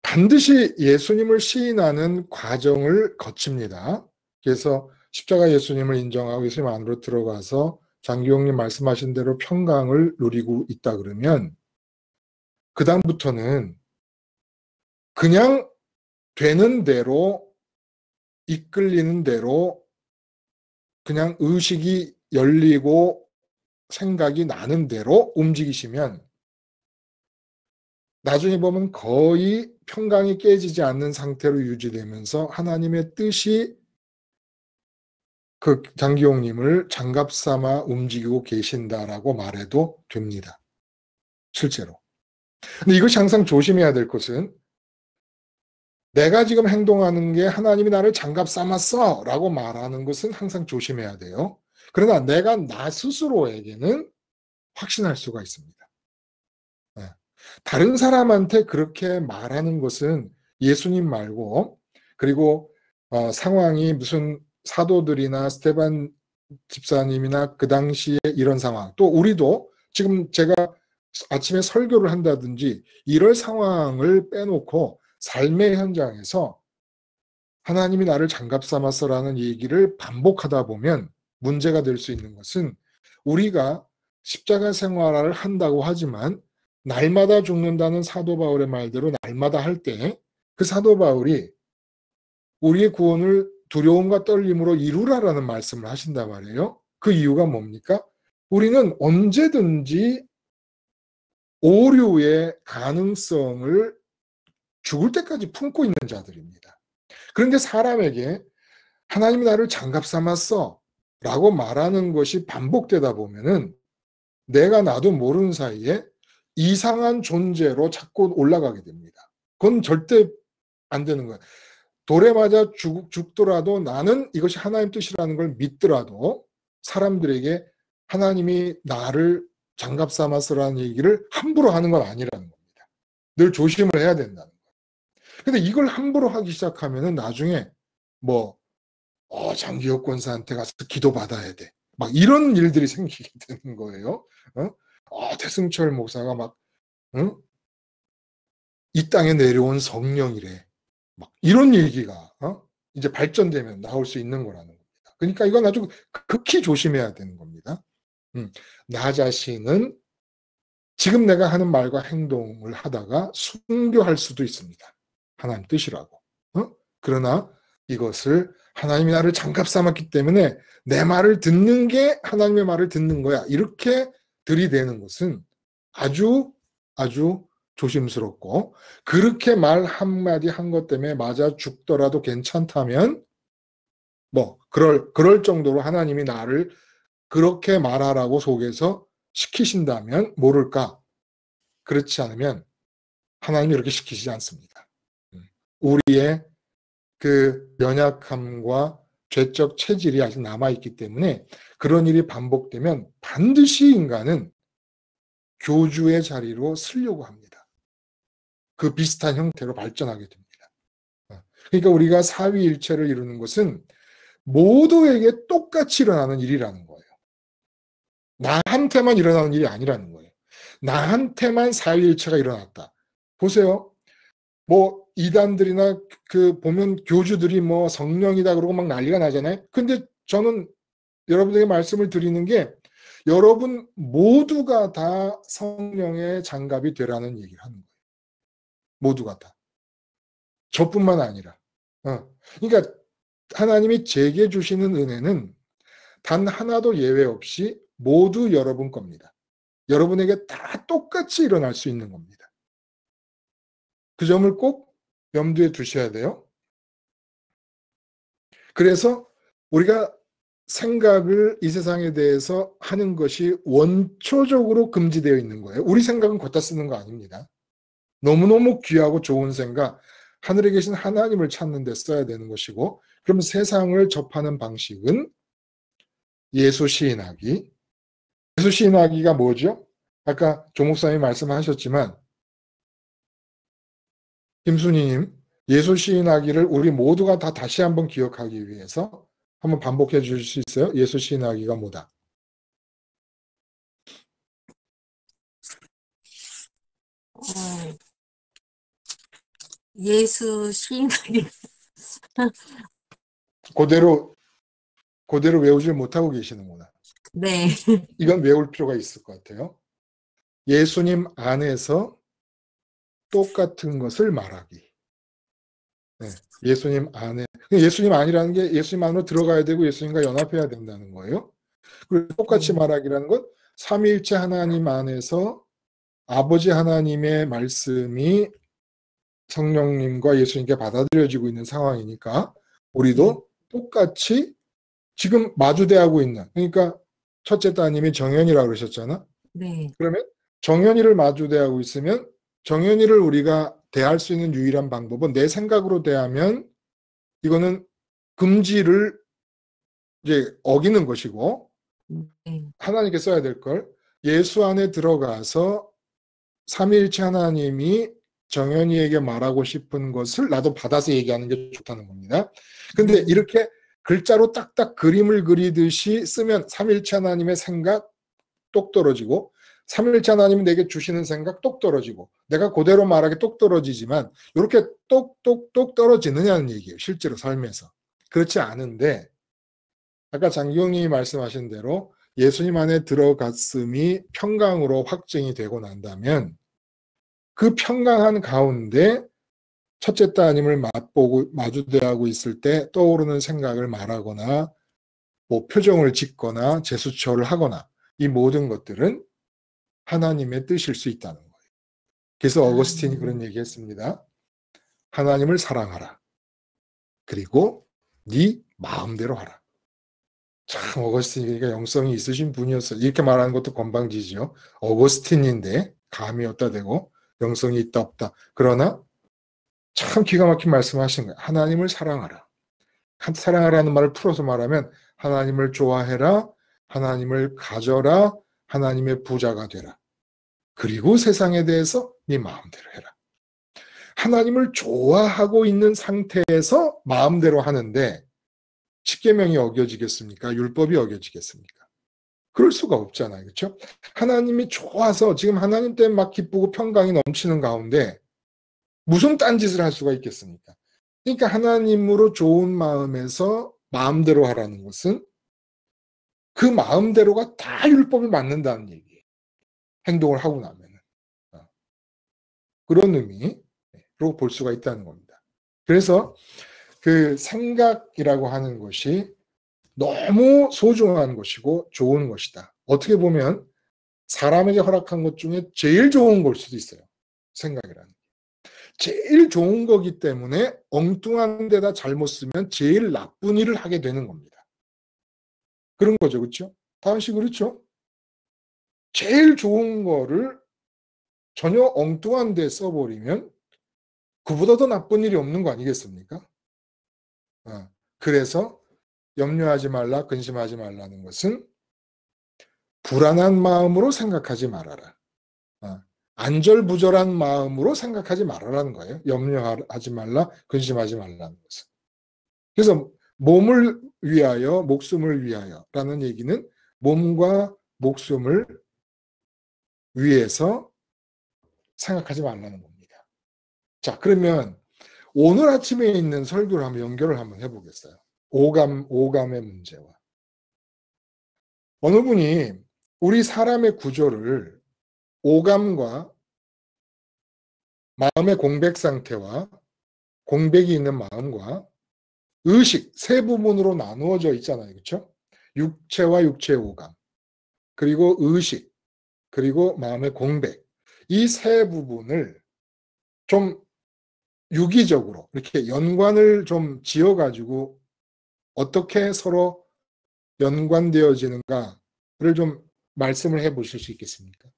S2: 반드시 예수님을 시인하는 과정을 거칩니다. 그래서 십자가 예수님을 인정하고 예수님 안으로 들어가서 장기용님 말씀하신 대로 평강을 누리고 있다 그러면 그 다음부터는 그냥 되는 대로 이끌리는 대로 그냥 의식이 열리고 생각이 나는 대로 움직이시면 나중에 보면 거의 평강이 깨지지 않는 상태로 유지되면서 하나님의 뜻이 그 장기용님을 장갑 삼아 움직이고 계신다라고 말해도 됩니다. 실제로. 근데 이것이 항상 조심해야 될 것은 내가 지금 행동하는 게 하나님이 나를 장갑 삼았어 라고 말하는 것은 항상 조심해야 돼요. 그러나 내가 나 스스로에게는 확신할 수가 있습니다. 다른 사람한테 그렇게 말하는 것은 예수님 말고 그리고 상황이 무슨 사도들이나 스테반 집사님이나 그 당시에 이런 상황 또 우리도 지금 제가 아침에 설교를 한다든지 이럴 상황을 빼놓고 삶의 현장에서 하나님이 나를 장갑 삼았어라는 얘기를 반복하다 보면 문제가 될 수 있는 것은 우리가 십자가 생활을 한다고 하지만 날마다 죽는다는 사도 바울의 말대로 날마다 할 때 그 사도 바울이 우리의 구원을 두려움과 떨림으로 이루라라는 말씀을 하신단 말이에요. 그 이유가 뭡니까? 우리는 언제든지 오류의 가능성을 죽을 때까지 품고 있는 자들입니다. 그런데 사람에게 하나님이 나를 장갑 삼았어 라고 말하는 것이 반복되다 보면은 내가 나도 모르는 사이에 이상한 존재로 자꾸 올라가게 됩니다. 그건 절대 안 되는 거예요. 돌에 맞아 죽더라도 나는 이것이 하나님 뜻이라는 걸 믿더라도 사람들에게 하나님이 나를 장갑 삼았으라는 얘기를 함부로 하는 건 아니라는 겁니다. 늘 조심을 해야 된다는 거예요. 근데 이걸 함부로 하기 시작하면은 나중에 장기혁 권사한테 가서 기도받아야 돼. 막 이런 일들이 생기게 되는 거예요. 태승철 목사가 막, 이 땅에 내려온 성령이래. 막 이런 얘기가, 이제 발전되면 나올 수 있는 거라는 겁니다. 그러니까 이건 아주 극히 조심해야 되는 겁니다. 나 자신은 지금 내가 하는 말과 행동을 하다가 순교할 수도 있습니다. 하나님 뜻이라고. 그러나 이것을 하나님이 나를 장갑 삼았기 때문에 내 말을 듣는 게 하나님의 말을 듣는 거야. 이렇게 들이대는 것은 아주 조심스럽고 그렇게 말 한마디 한 것 때문에 맞아 죽더라도 괜찮다면 그럴 정도로 하나님이 나를 그렇게 말하라고 속에서 시키신다면 모를까? 그렇지 않으면 하나님이 이렇게 시키시지 않습니다. 우리의 그 연약함과 죄적 체질이 아직 남아있기 때문에 그런 일이 반복되면 반드시 인간은 교주의 자리로 쓰려고 합니다. 그 비슷한 형태로 발전하게 됩니다. 그러니까 우리가 사위일체를 이루는 것은 모두에게 똑같이 일어나는 일이라는 거예요. 나한테만 일어나는 일이 아니라는 거예요. 나한테만 사위일체가 일어났다. 보세요. 이단들이나 보면 교주들이 성령이다 그러고 막 난리가 나잖아요. 근데 저는 여러분에게 말씀을 드리는 게 여러분 모두가 다 성령의 장갑이 되라는 얘기를 하는 거예요. 모두가 다. 저뿐만 아니라. 그러니까 하나님이 제게 주시는 은혜는 단 하나도 예외 없이 모두 여러분 겁니다. 여러분에게 다 똑같이 일어날 수 있는 겁니다. 그 점을 꼭 염두에 두셔야 돼요. 그래서 우리가 생각을 이 세상에 대해서 하는 것이 원초적으로 금지되어 있는 거예요. 우리 생각은 걷다 쓰는 거 아닙니다. 너무너무 귀하고 좋은 생각, 하늘에 계신 하나님을 찾는 데 써야 되는 것이고, 그럼 세상을 접하는 방식은 예수 시인하기. 예수 시인하기가 뭐죠? 아까 조 목사님이 말씀하셨지만 김순희님, 예수 시인하기를 우리 모두가 다 다시 한번 기억하기 위해서 한번 반복해 주실 수 있어요? 예수 시인하기가 뭐다?
S3: 예수 시인하기.
S2: 그대로 외우질 못하고 계시는구나.
S3: 네.
S2: 이건 외울 필요가 있을 것 같아요. 예수님 안에서 똑같은 것을 말하기. 네, 예수님 안에. 예수님 아니라는 게 예수님 안으로 들어가야 되고 예수님과 연합해야 된다는 거예요. 그리고 똑같이 말하기라는 건 삼위일체 하나님 안에서 아버지 하나님의 말씀이 성령님과 예수님께 받아들여지고 있는 상황이니까 우리도 똑같이 지금 마주대하고 있는, 그러니까 첫째 따님이 정연이라고 그러셨잖아.
S3: 네.
S2: 그러면 정연이를 마주대하고 있으면 정연이를 우리가 대할 수 있는 유일한 방법은 내 생각으로 대하면 이거는 금지를 이제 어기는 것이고 하나님께 써야 될 걸 예수 안에 들어가서 삼위일체 하나님이 정연이에게 말하고 싶은 것을 나도 받아서 얘기하는 게 좋다는 겁니다. 근데 이렇게 글자로 딱딱 그림을 그리듯이 쓰면 삼위일체 하나님의 생각 똑 떨어지고 삼일째 하나님이 내게 주시는 생각 똑 떨어지고 내가 그대로 말하기 똑 떨어지지만 이렇게 똑똑똑 떨어지느냐는 얘기예요. 실제로 삶에서. 그렇지 않은데 아까 장기용님이 말씀하신 대로 예수님 안에 들어갔음이 평강으로 확증이 되고 난다면 그 평강한 가운데 첫째 따님을 맛보고 마주대하고 있을 때 떠오르는 생각을 말하거나 뭐 표정을 짓거나 제스처를 하거나 이 모든 것들은 하나님의 뜻일 수 있다는 거예요. 그래서 어거스틴이 그런 얘기했습니다. 하나님을 사랑하라. 그리고 네 마음대로 하라. 참 어거스틴이 그러니까 영성이 있으신 분이었어요. 이렇게 말하는 것도 건방지죠. 어거스틴인데 감이 없다 대고 영성이 있다 없다. 그러나 참 기가 막힌 말씀하신 거예요. 하나님을 사랑하라. 사랑하라는 말을 풀어서 말하면 하나님을 좋아해라. 하나님을 가져라. 하나님의 부자가 되라. 그리고 세상에 대해서 네 마음대로 해라. 하나님을 좋아하고 있는 상태에서 마음대로 하는데 십계명이 어겨지겠습니까? 율법이 어겨지겠습니까? 그럴 수가 없잖아요. 그렇죠? 하나님이 좋아서 지금 하나님 때문에 막 기쁘고 평강이 넘치는 가운데 무슨 딴짓을 할 수가 있겠습니까? 그러니까 하나님으로 좋은 마음에서 마음대로 하라는 것은 그 마음대로가 다 율법에 맞는다는 얘기예요. 행동을 하고 나면은. 그런 의미로 볼 수가 있다는 겁니다. 그래서 그 생각이라고 하는 것이 너무 소중한 것이고 좋은 것이다. 어떻게 보면 사람에게 허락한 것 중에 제일 좋은 걸 수도 있어요. 생각이라는 게. 제일 좋은 거기 때문에 엉뚱한 데다 잘못 쓰면 제일 나쁜 일을 하게 되는 겁니다. 그런 거죠. 그렇죠? 다은 씨 그렇죠? 제일 좋은 거를 전혀 엉뚱한 데 써버리면 그보다 더 나쁜 일이 없는 거 아니겠습니까? 그래서 염려하지 말라, 근심하지 말라는 것은 불안한 마음으로 생각하지 말아라. 안절부절한 마음으로 생각하지 말아라는 거예요. 염려하지 말라, 근심하지 말라는 것은. 그래서 몸을 위하여, 목숨을 위하여라는 얘기는 몸과 목숨을 위해서 생각하지 말라는 겁니다. 자, 그러면 오늘 아침에 있는 설교를 한번 연결을 한번 해보겠어요. 오감의 문제와. 어느 분이 우리 사람의 구조를 오감과 마음의 공백 상태와 공백이 있는 마음과 의식 세 부분으로 나누어져 있잖아요. 그렇죠? 육체와 육체의 오감, 그리고 의식, 그리고 마음의 공백. 이 세 부분을 좀 유기적으로 이렇게 연관을 좀 지어가지고 어떻게 서로 연관되어지는가를 좀 말씀을 해 보실 수 있겠습니까?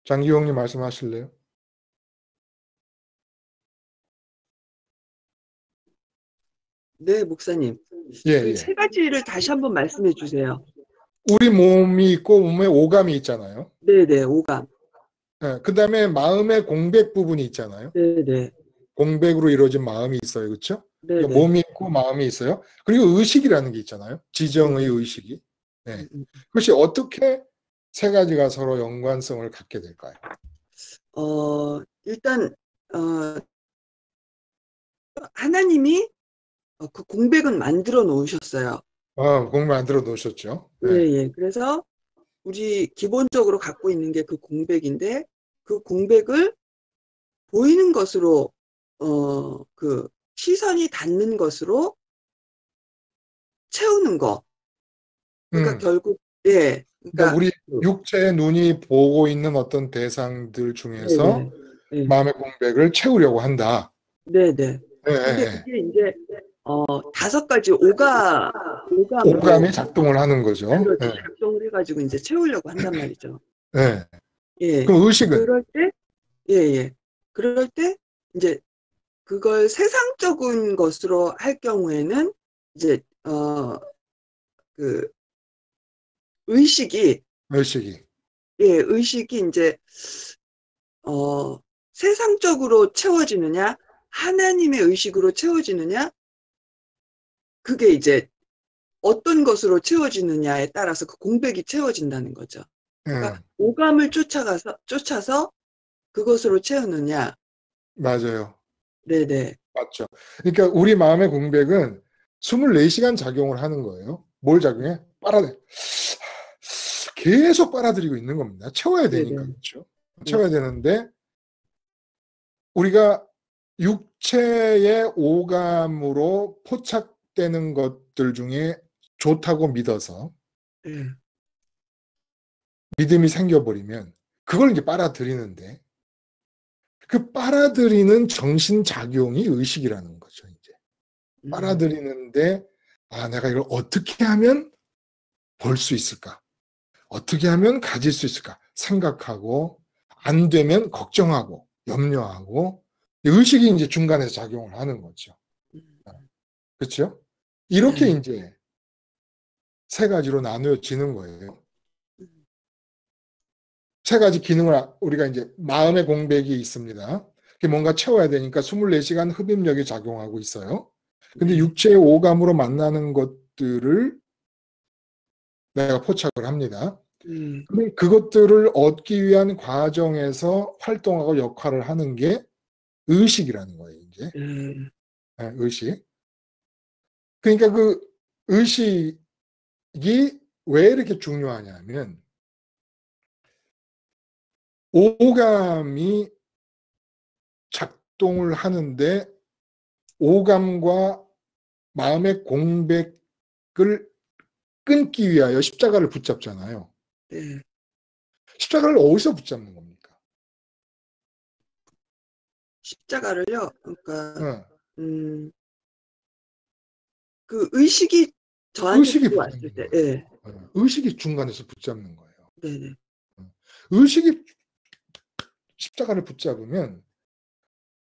S2: 장기용님 말씀하실래요?
S5: 네, 목사님.
S2: 예.
S5: 세 가지를 다시 한번 말씀해 주세요.
S2: 우리 몸이 있고 몸에 오감이 있잖아요.
S5: 네네, 오감.
S2: 네, 그 다음에 마음의 공백 부분이 있잖아요.
S5: 네네.
S2: 공백으로 이루어진 마음이 있어요. 그렇죠?
S5: 네네.
S2: 몸이 있고 마음이 있어요. 그리고 의식이라는 게 있잖아요. 지정의 의식이. 네. 그것이 어떻게 세 가지가 서로 연관성을 갖게 될까요?
S5: 일단 하나님이 그 공백은 만들어 놓으셨어요.
S2: 공백 만들어 놓으셨죠.
S5: 네. 예. 그래서 우리 기본적으로 갖고 있는 게 그 공백인데 그 공백을 보이는 것으로 그 시선이 닿는 것으로 채우는 거. 그러니까 결국 예.
S2: 그러니까 우리 육체의 눈이 보고 있는 어떤 대상들 중에서
S5: 네네.
S2: 마음의 공백을 채우려고 한다.
S5: 네네. 근데 그게 이제 5가지 오감이
S2: 작동을 하는 거죠.
S5: 그렇죠. 작동을 해가지고 이제 채우려고 한단 말이죠.
S2: 네.
S5: 예.
S2: 그럼 의식은?
S5: 그럴 때, 예. 그럴 때 이제 그걸 세상적인 것으로 할 경우에는 이제 그 의식이 이제 세상적으로 채워지느냐, 하나님의 의식으로 채워지느냐, 그게 이제 어떤 것으로 채워지느냐에 따라서 그 공백이 채워진다는 거죠. 그러니까 오감을 쫓아서 그것으로 채우느냐.
S2: 맞아요.
S5: 네네.
S2: 맞죠. 그러니까 우리 마음의 공백은 24시간 작용을 하는 거예요. 뭘 작용해? 계속 빨아들이고 있는 겁니다. 채워야 되니까.
S5: 네네.
S2: 그렇죠. 채워야 되는데 우리가 육체의 오감으로 포착되는 것들 중에 좋다고 믿어서 믿음이 생겨버리면 그걸 이제 빨아들이는데 그 빨아들이는 정신작용이 의식이라는 거죠. 이제 빨아들이는데 내가 이걸 어떻게 하면 볼 수 있을까? 어떻게 하면 가질 수 있을까? 생각하고 안 되면 걱정하고 염려하고 의식이 이제 중간에서 작용을 하는 거죠. 그렇죠? 이렇게 이제 세 가지로 나누어지는 거예요. 세 가지 기능을 우리가 이제 마음의 공백이 있습니다. 뭔가 채워야 되니까 24시간 흡입력이 작용하고 있어요. 근데 육체의 오감으로 만나는 것들을 내가 포착을 합니다. 그것들을 얻기 위한 과정에서 활동하고 역할을 하는 게 의식이라는 거예요, 이제. 네, 의식. 그러니까 그 의식이 왜 이렇게 중요하냐면 오감이 작동을 하는데 오감과 마음의 공백을 끊기 위하여 십자가를 붙잡잖아요. 십자가를 어디서 붙잡는 겁니까?
S5: 십자가를요? 그러니까 그 의식이 저한테 왔을 때,
S2: 의식이 중간에서 붙잡는 거예요.
S5: 네네.
S2: 의식이 십자가를 붙잡으면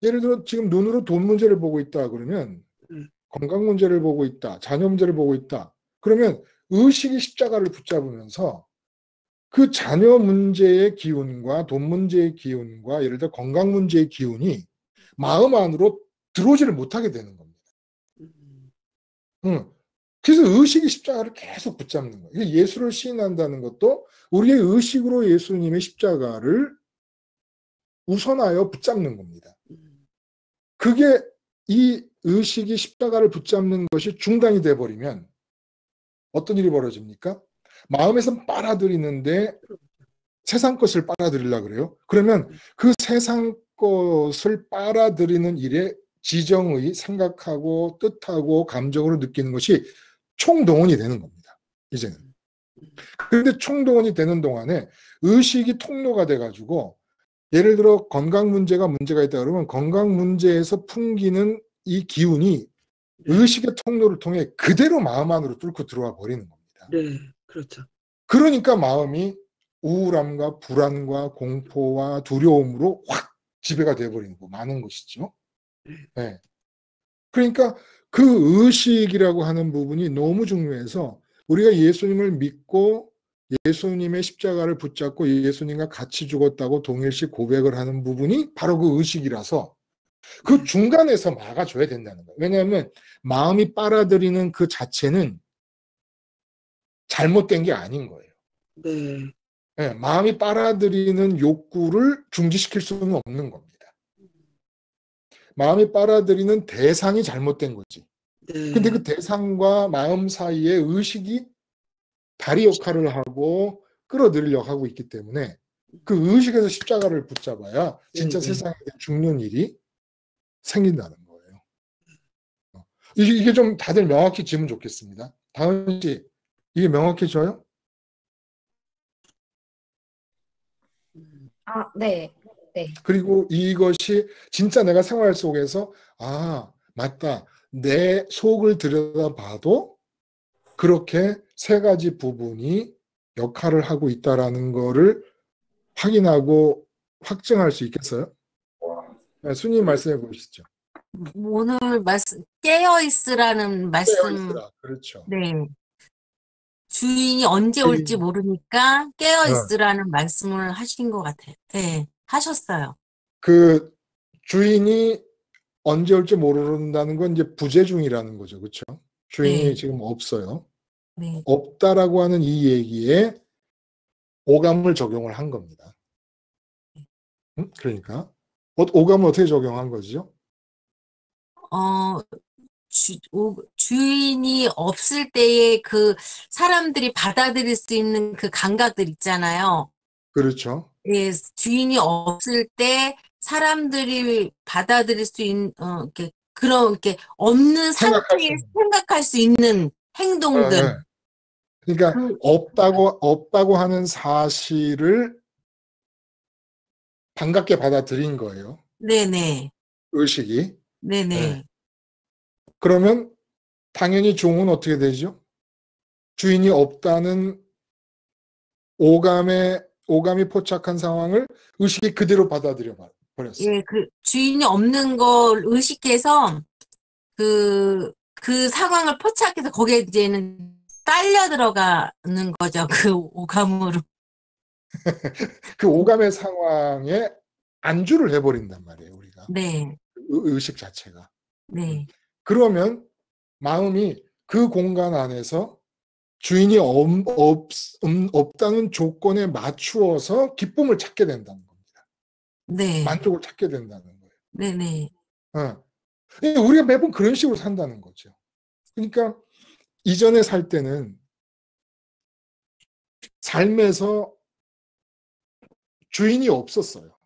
S2: 예를 들어 지금 눈으로 돈 문제를 보고 있다 그러면 건강 문제를 보고 있다, 자녀 문제를 보고 있다. 그러면 의식이 십자가를 붙잡으면서 그 자녀 문제의 기운과 돈 문제의 기운과 예를 들어 건강 문제의 기운이 마음 안으로 들어오지를 못하게 되는 겁니다. 그래서 의식이 십자가를 계속 붙잡는 거예요. 예수를 시인한다는 것도 우리의 의식으로 예수님의 십자가를 우선하여 붙잡는 겁니다. 그게 이 의식이 십자가를 붙잡는 것이 중단이 돼버리면 어떤 일이 벌어집니까? 마음에선 빨아들이는데 세상 것을 빨아들이려고 그래요. 그러면 그 세상 것을 빨아들이는 일에 지정의, 생각하고 뜻하고 감정으로 느끼는 것이 총동원이 되는 겁니다. 이제는. 그런데 총동원이 되는 동안에 의식이 통로가 돼가지고 예를 들어 건강 문제가 있다 그러면 건강 문제에서 풍기는 이 기운이 의식의 통로를 통해 그대로 마음 안으로 뚫고 들어와 버리는 겁니다.
S5: 네, 그렇죠.
S2: 그러니까 마음이 우울함과 불안과 공포와 두려움으로 확 지배가 돼버리는 거 많은 것이죠. 네. 그러니까 그 의식이라고 하는 부분이 너무 중요해서 우리가 예수님을 믿고 예수님의 십자가를 붙잡고 예수님과 같이 죽었다고 동일시 고백을 하는 부분이 바로 그 의식이라서 그 중간에서 막아줘야 된다는 거예요. 왜냐하면 마음이 빨아들이는 그 자체는 잘못된 게 아닌 거예요.
S5: 네.
S2: 네, 마음이 빨아들이는 욕구를 중지시킬 수는 없는 겁니다. 마음이 빨아들이는 대상이 잘못된 거지.
S5: 네.
S2: 근데 그 대상과 마음 사이에 의식이 다리 역할을 하고 끌어들이려고 하고 있기 때문에 그 의식에서 십자가를 붙잡아야 진짜 세상에 죽는 일이 생긴다는 거예요. 이게 좀 다들 명확해지면 좋겠습니다. 다은 씨, 이게 명확해져요?
S6: 네. 네.
S2: 그리고 이것이 진짜 내가 생활 속에서 맞다. 내 속을 들여다봐도 그렇게 세 가지 부분이 역할을 하고 있다라는 거를 확인하고 확증할 수 있겠어요? 네, 순님 말씀해 보시죠.
S3: 오늘 말씀 깨어있으라는 말씀.
S2: 깨어있으라. 그렇죠.
S3: 네. 주인이 언제 올지 모르니까 깨어있으라는 말씀을 하신 것 같아요. 네, 하셨어요.
S2: 그 주인이 언제 올지 모른다는 건 이제 부재중이라는 거죠. 그렇죠? 주인이 지금 없어요.
S3: 네.
S2: 없다라고 하는 이 얘기에 오감을 적용을 한 겁니다. 그러니까 오감을 어떻게 적용한 거죠?
S3: 주인이 없을 때의 그 사람들이 받아들일 수 있는 그 감각들 있잖아요.
S2: 그렇죠.
S3: 예, 주인이 없을 때 사람들이 받아들일 수 있는, 이렇게 없는 상태에 생각할 수 있는 행동들.
S2: 네. 그러니까 없다고 하는 사실을 반갑게 받아들인 거예요.
S3: 네네.
S2: 의식이.
S3: 네네.
S2: 네. 그러면 당연히 종은 어떻게 되죠? 주인이 없다는 오감이 포착한 상황을 의식이 그대로 받아들여 버렸어요.
S3: 예, 그 주인이 없는 걸 의식해서 그 상황을 포착해서 거기에 이제는 딸려 들어가는 거죠. 그 오감으로.
S2: 그 오감의 상황에 안주를 해버린단 말이에요, 우리가.
S3: 네.
S2: 의식 자체가.
S3: 네.
S2: 그러면 마음이 그 공간 안에서 주인이 없다는 조건에 맞추어서 기쁨을 찾게 된다는 겁니다.
S3: 네.
S2: 만족을 찾게 된다는 거예요.
S3: 네네.
S2: 우리가 매번 그런 식으로 산다는 거죠. 그러니까 이전에 살 때는 삶에서 주인이 없었어요.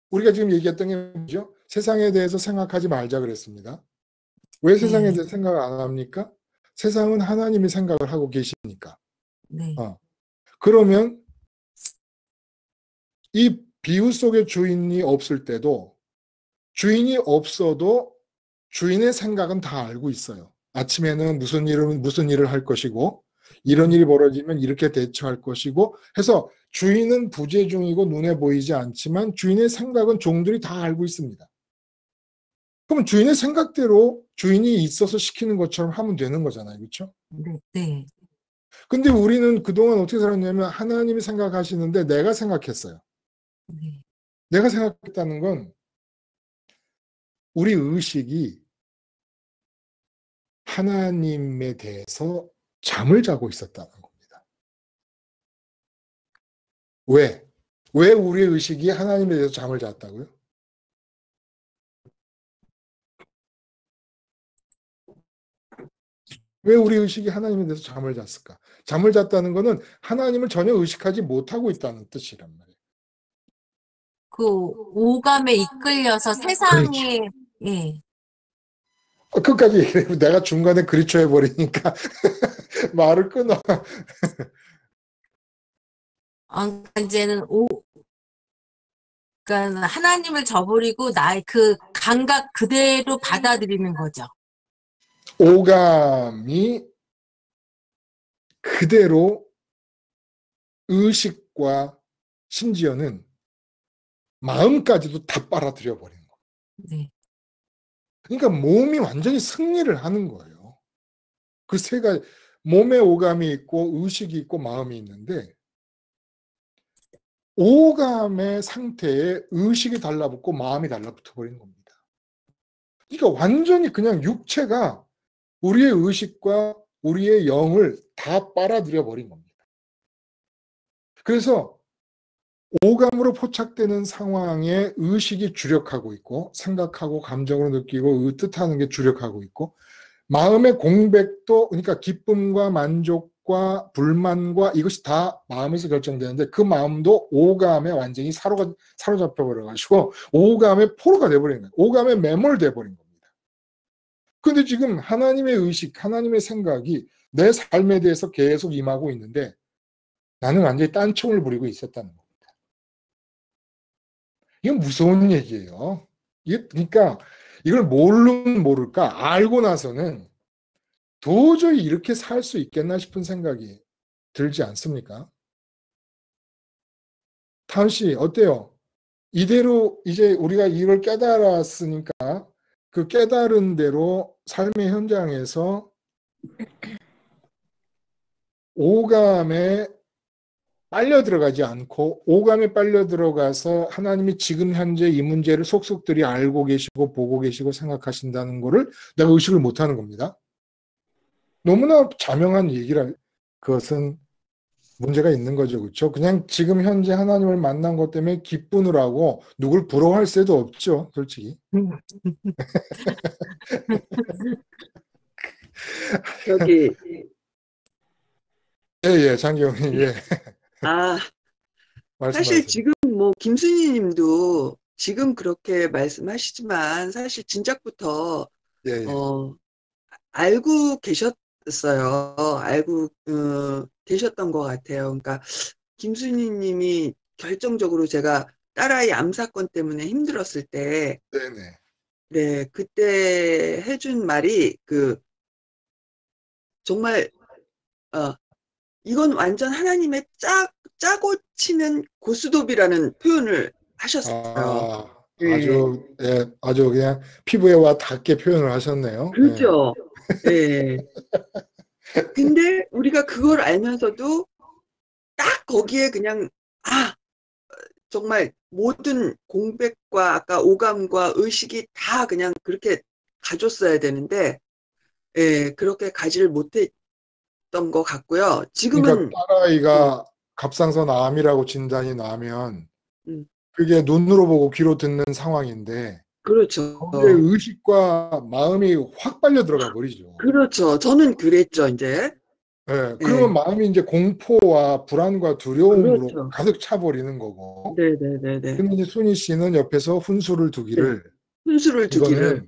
S2: 우리가 지금 얘기했던 게 뭐죠? 세상에 대해서 생각하지 말자 그랬습니다. 왜 세상에 대해서 생각을 안 합니까? 세상은 하나님이 생각을 하고 계시니까.
S3: 네.
S2: 그러면 이 비유 속의 주인이 없을 때도 주인이 없어도 주인의 생각은 다 알고 있어요. 아침에는 무슨 일을 할 것이고 이런 일이 벌어지면 이렇게 대처할 것이고 해서 주인은 부재중이고 눈에 보이지 않지만 주인의 생각은 종들이 다 알고 있습니다. 그럼 주인의 생각대로 주인이 있어서 시키는 것처럼 하면 되는 거잖아요. 그렇죠?
S3: 네. 네.
S2: 근데 우리는 그동안 어떻게 살았냐면 하나님이 생각하시는데 내가 생각했어요.
S3: 네.
S2: 내가 생각했다는 건 우리 의식이 하나님에 대해서 잠을 자고 있었다는 겁니다. 왜? 왜 우리의 의식이 하나님에 대해서 잠을 잤다고요? 왜 우리 의식이 하나님에 대해서 잠을 잤을까? 잠을 잤다는 것은 하나님을 전혀 의식하지 못하고 있다는 뜻이란 말이에요.
S3: 그 오감에 이끌려서 세상에,
S2: 그렇죠.
S3: 예.
S2: 끝까지 얘기해. 내가 중간에 그리쳐해버리니까 말을 끊어.
S3: 그러니까 이제는 그러니까 하나님을 저버리고 나의 그 감각 그대로 받아들이는 거죠.
S2: 오감이 그대로 의식과 심지어는 마음까지도 다 빨아들여 버리는 거예요.
S3: 네.
S2: 그러니까 몸이 완전히 승리를 하는 거예요. 그 세 가지, 몸에 오감이 있고 의식이 있고 마음이 있는데 오감의 상태에 의식이 달라붙고 마음이 달라붙어 버리는 겁니다. 그러니까 완전히 그냥 육체가 우리의 의식과 우리의 영을 다 빨아들여 버린 겁니다. 그래서 오감으로 포착되는 상황에 의식이 주력하고 있고 생각하고 감정으로 느끼고 뜻하는 게 주력하고 있고 마음의 공백도 그러니까 기쁨과 만족과 불만과 이것이 다 마음에서 결정되는데 그 마음도 오감에 완전히 사로잡혀 버려가지고 오감의 포로가 돼버린 거예요. 오감에 매몰돼 버린 겁니다. 근데 지금 하나님의 의식, 하나님의 생각이 내 삶에 대해서 계속 임하고 있는데 나는 완전히 딴청을 부리고 있었다는 겁니다. 이건 무서운 얘기예요. 그러니까 이걸 모르면 모를까 알고 나서는 도저히 이렇게 살 수 있겠나 싶은 생각이 들지 않습니까? 타은 씨 어때요? 이대로 이제 우리가 이걸 깨달았으니까 그 깨달은 대로 삶의 현장에서 오감에 빨려 들어가지 않고 오감에 빨려 들어가서 하나님이 지금 현재 이 문제를 속속들이 알고 계시고 보고 계시고 생각하신다는 거를 내가 의식을 못하는 겁니다. 너무나 자명한 얘기라 그것은 문제가 있는 거죠. 그렇죠? 그냥 지금 현재 하나님을 만난 것 때문에 기쁨을 하고 누굴 부러워할 새도 없죠. 솔직히.
S5: 여기
S2: 예, 장기영님, 예.
S5: 아
S2: 말씀하세요.
S5: 사실 지금 뭐 김순희님도 지금 그렇게 말씀하시지만 사실 진작부터
S2: 예, 예.
S5: 알고 계셨어요. 알고 계셨던 것 같아요. 그러니까 김순희님이 결정적으로 제가 딸아이 암 사건 때문에 힘들었을 때,
S2: 네네.
S5: 네 그때 해준 말이 정말 이건 완전 하나님의 짜고 치는 고스톱이라는 표현을 하셨어요.
S2: 아주, 예, 아주 그냥 피부에 와 닿게 표현을 하셨네요.
S5: 그렇죠. 예. 근데 우리가 그걸 알면서도 딱 거기에 그냥, 정말 모든 공백과 아까 오감과 의식이 다 그냥 그렇게 가줬어야 되는데, 예, 그렇게 가지를 못했던 것 같고요. 지금은,
S2: 그러니까 딸아이가 갑상선 암이라고 진단이 나면
S5: 음,
S2: 그게 눈으로 보고 귀로 듣는 상황인데
S5: 그렇죠.
S2: 거기에 의식과 마음이 확 빨려 들어가 버리죠.
S5: 그렇죠. 저는 그랬죠, 이제.
S2: 예, 그러면 마음이 이제 공포와 불안과 두려움으로
S5: 그렇죠.
S2: 가득 차버리는 거고.
S5: 네네네네.
S2: 근데 이제 순희 씨는 옆에서 훈수를 두기를,
S5: 훈수를 두기를.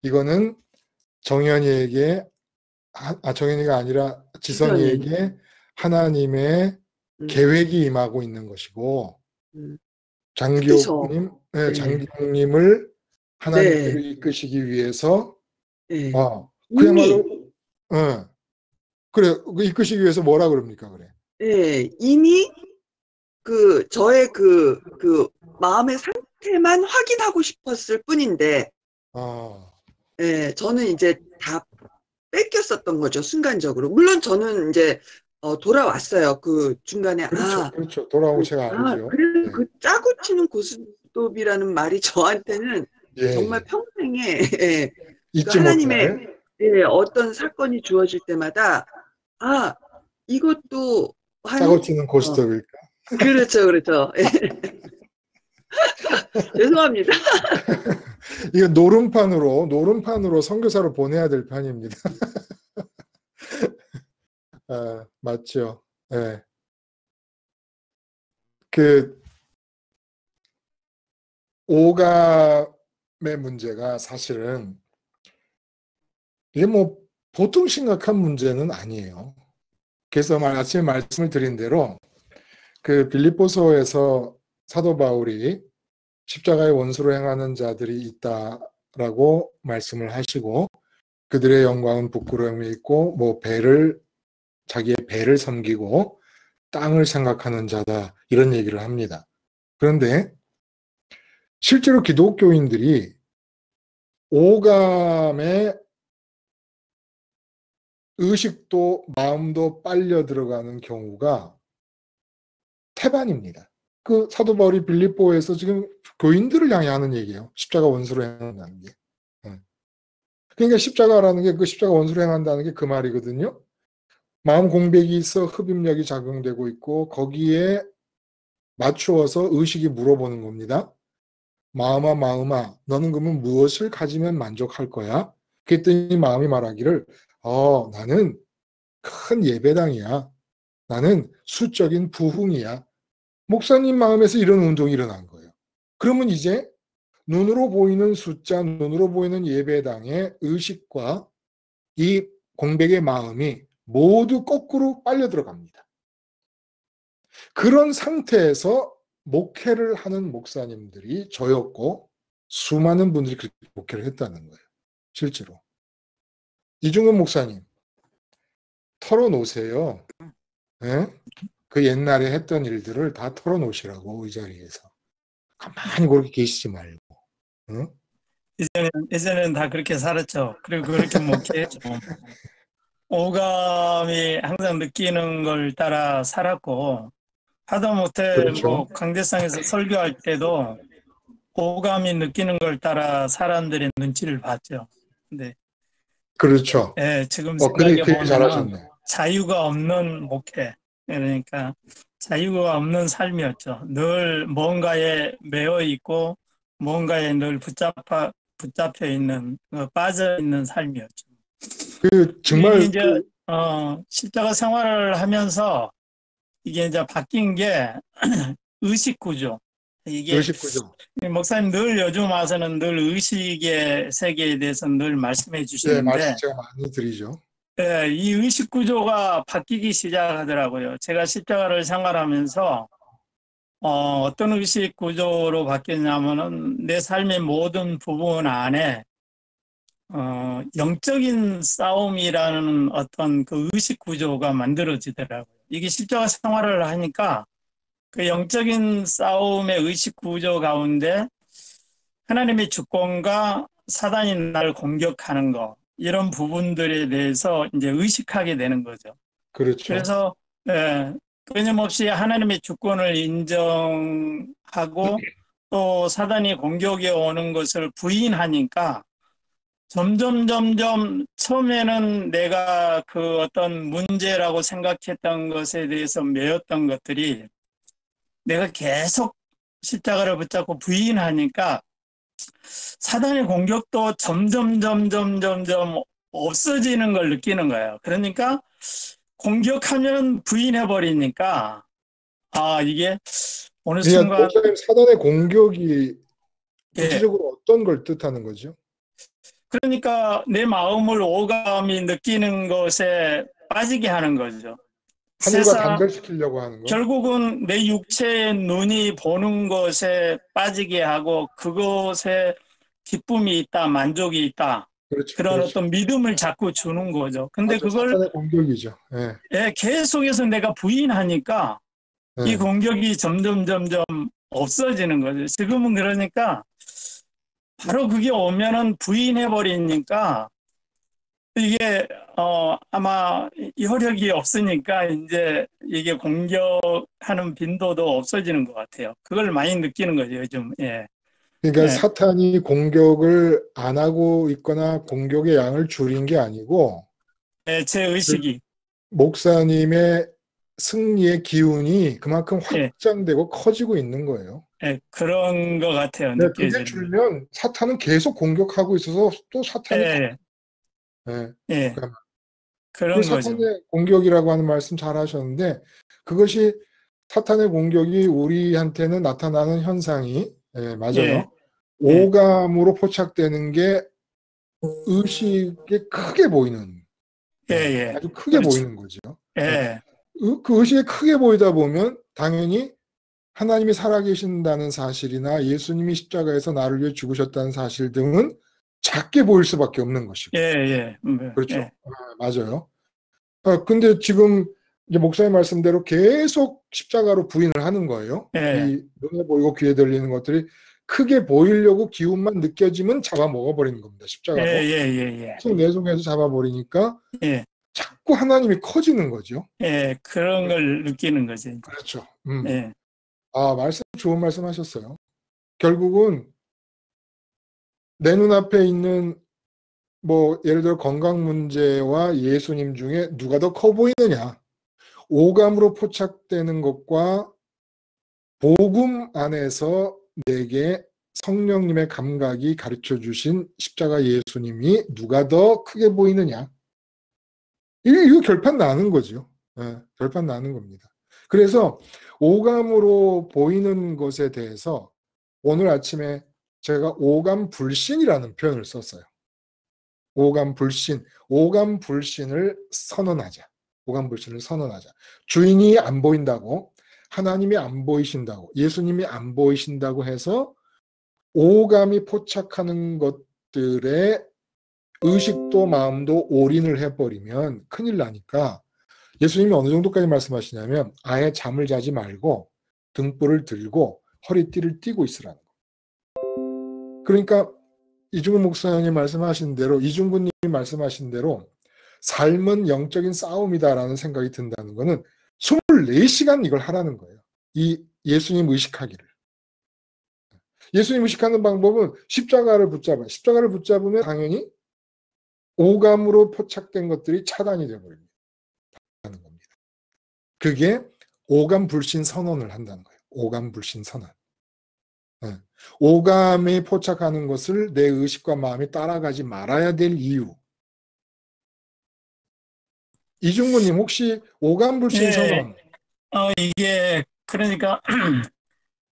S2: 이거는 정연이에게, 정연이가 아니라 지선이에게 하나님의 계획이 임하고 있는 것이고, 장기옥님, 네, 장기옥님을 하나님께로 이끄시기 위해서, 그야말로, 그래, 이끄시기 위해서 뭐라 그럽니까, 그래?
S5: 네, 이미 저의 마음의 상태만 확인하고 싶었을 뿐인데, 저는 이제 다 뺏겼었던 거죠, 순간적으로. 물론 저는 이제, 돌아왔어요. 그 중간에,
S2: 그렇죠. 돌아오고 제가 알죠.
S5: 그래서 그 짜고 치는 고스톱이라는 말이 저한테는 정말 평생에, 하나님의, 어떤 사건이 주어질 때마다, 이것도
S2: 짜고 치는 고스톱일까?
S5: 그렇죠. 죄송합니다.
S2: 이거 노름판으로 선교사로 보내야 될 판입니다. 맞죠. 네. 오감의 문제가 사실은 이게 뭐 보통 심각한 문제는 아니에요. 그래서 아침에 말씀을 드린 대로 빌립보서에서 사도 바울이 십자가의 원수로 행하는 자들이 있다라고 말씀을 하시고 그들의 영광은 부끄러움이 있고 자기의 배를 섬기고 땅을 생각하는 자다 이런 얘기를 합니다. 그런데 실제로 기독교인들이 오감의 의식도 마음도 빨려 들어가는 경우가 태반입니다. 사도 바울이 빌립보에서 지금 교인들을 향해 하는 얘기예요. 십자가 원수로 행한다는 게. 그러니까 십자가라는 게 십자가 원수로 행한다는 게 그 말이거든요. 마음 공백이 있어 흡입력이 작용되고 있고 거기에 맞추어서 의식이 물어보는 겁니다. 마음아 너는 그러면 무엇을 가지면 만족할 거야? 그랬더니 마음이 말하기를 나는 큰 예배당이야. 나는 수적인 부흥이야. 목사님 마음에서 이런 운동이 일어난 거예요. 그러면 이제 눈으로 보이는 숫자, 눈으로 보이는 예배당의 의식과 이 공백의 마음이 모두 거꾸로 빨려 들어갑니다. 그런 상태에서 목회를 하는 목사님들이 저였고 수많은 분들이 그렇게 목회를 했다는 거예요. 실제로. 이중근 목사님 털어놓으세요. 네? 그 옛날에 했던 일들을 다 털어놓으시라고 이 자리에서. 가만히 그렇게 계시지 말고. 응?
S6: 예전에는 다 그렇게 살았죠. 그리고 그렇게 목회했죠. 오감이 항상 느끼는 걸 따라 살았고 하다못해
S2: 그렇죠.
S6: 강대상에서 설교할 때도 오감이 느끼는 걸 따라 사람들의 눈치를 봤죠. 근데
S2: 그렇죠.
S6: 지금 생각해 보면
S2: 잘하셨네.
S6: 자유가 없는 목회. 그러니까 자유가 없는 삶이었죠. 늘 뭔가에 매여 있고 뭔가에 늘 붙잡혀 있는, 빠져 있는 삶이었죠.
S2: 정말
S6: 이게 이제 십자가 생활을 하면서 이게 이제 바뀐 게 의식구조. 이게
S2: 의식구조.
S6: 목사님 늘 요즘 와서는 늘 의식의 세계에 대해서 늘 말씀해
S2: 네,
S6: 주시는데,
S2: 말씀 제가 많이 드리죠.
S6: 예, 이 의식구조가 바뀌기 시작하더라고요. 제가 십자가를 생활하면서 어떤 의식구조로 바뀌었냐면은 내 삶의 모든 부분 안에 영적인 싸움이라는 어떤 그 의식구조가 만들어지더라고요. 이게 십자가 생활을 하니까 그 영적인 싸움의 의식구조 가운데 하나님의 주권과 사단이 나를 공격하는 거, 이런 부분들에 대해서 이제 의식하게 되는 거죠.
S2: 그렇죠.
S6: 그래서 끊임없이 하나님의 주권을 인정하고 또 사단이 공격해 오는 것을 부인하니까 점점 처음에는 내가 그 어떤 문제라고 생각했던 것에 대해서 매였던 것들이 내가 계속 십자가를 붙잡고 부인하니까 사단의 공격도 점점 없어지는 걸 느끼는 거예요. 그러니까 공격하면 부인해버리니까 이게 어느 순간
S2: 목사님, 사단의 공격이 구체적으로 어떤 걸 뜻하는 거죠?
S6: 그러니까 내 마음을 오감이 느끼는 것에 빠지게 하는 거죠.
S2: 하늘과 단절시키려고 하는 거.
S6: 결국은 내 육체의 눈이 보는 것에 빠지게 하고 그것에 기쁨이 있다, 만족이 있다.
S2: 그렇죠,
S6: 그런
S2: 그렇죠.
S6: 어떤 믿음을 자꾸 주는 거죠. 근데 그걸
S2: 사탄의 공격이죠. 예.
S6: 계속해서 내가 부인하니까 이 공격이 점점 없어지는 거죠. 지금은 그러니까 바로 그게 오면은 부인해버리니까 이게 아마 효력이 없으니까 이제 이게 공격하는 빈도도 없어지는 것 같아요. 그걸 많이 느끼는 거죠, 요즘. 예.
S2: 그러니까 사탄이 공격을 안 하고 있거나 공격의 양을 줄인 게 아니고
S6: 제 의식이
S2: 목사님의 승리의 기운이 그만큼 확장되고 커지고 있는 거예요.
S6: 그런 것 같아요.
S2: 네, 그게 줄면 사탄은 계속 공격하고 있어서 또 사탄이
S6: 그런
S2: 사탄의
S6: 거죠.
S2: 공격이라고 하는 말씀 잘 하셨는데 그것이 사탄의 공격이 우리한테는 나타나는 현상이 맞아요. 오감으로 포착되는 게 의식에 크게 보이는 아주 크게 보이는 거죠. 그 의식이 크게 보이다 보면 당연히 하나님이 살아계신다는 사실이나 예수님이 십자가에서 나를 위해 죽으셨다는 사실 등은 작게 보일 수밖에 없는 것이고. 그렇죠. 맞아요. 근데 지금 이제 목사님 말씀대로 계속 십자가로 부인을 하는 거예요. 이 눈에 보이고 귀에 들리는 것들이 크게 보이려고 기운만 느껴지면 잡아먹어버리는 겁니다. 십자가로. 내 속에서 잡아버리니까 자꾸 하나님이 커지는 거죠.
S6: 그런 걸 느끼는 거죠.
S2: 그렇죠. 좋은 말씀 하셨어요. 결국은 내 눈앞에 있는 예를 들어 건강 문제와 예수님 중에 누가 더 커 보이느냐. 오감으로 포착되는 것과 복음 안에서 내게 성령님의 감각이 가르쳐 주신 십자가 예수님이 누가 더 크게 보이느냐. 이거 결판 나는 거죠. 결판 나는 겁니다. 그래서 오감으로 보이는 것에 대해서 오늘 아침에 제가 오감 불신이라는 표현을 썼어요. 오감 불신을 선언하자. 오감 불신을 선언하자. 주인이 안 보인다고, 하나님이 안 보이신다고, 예수님이 안 보이신다고 해서 오감이 포착하는 것들에 의식도 마음도 올인을 해버리면 큰일 나니까 예수님이 어느 정도까지 말씀하시냐면 아예 잠을 자지 말고 등불을 들고 허리띠를 띠고 있으라는 거. 그러니까 이중근 목사님이 말씀하신 대로, 이중근님이 말씀하신 대로 삶은 영적인 싸움이다라는 생각이 든다는 거는 24시간 이걸 하라는 거예요. 이 예수님 의식하기를. 예수님 의식하는 방법은 십자가를 붙잡으면 당연히 오감으로 포착된 것들이 차단이 되어버립니다. 겁니다. 그게 오감불신 선언을 한다는 거예요. 오감불신 선언. 네. 오감에 포착하는 것을 내 의식과 마음이 따라가지 말아야 될 이유. 이중구님 혹시 오감불신 선언?
S6: 이게 그러니까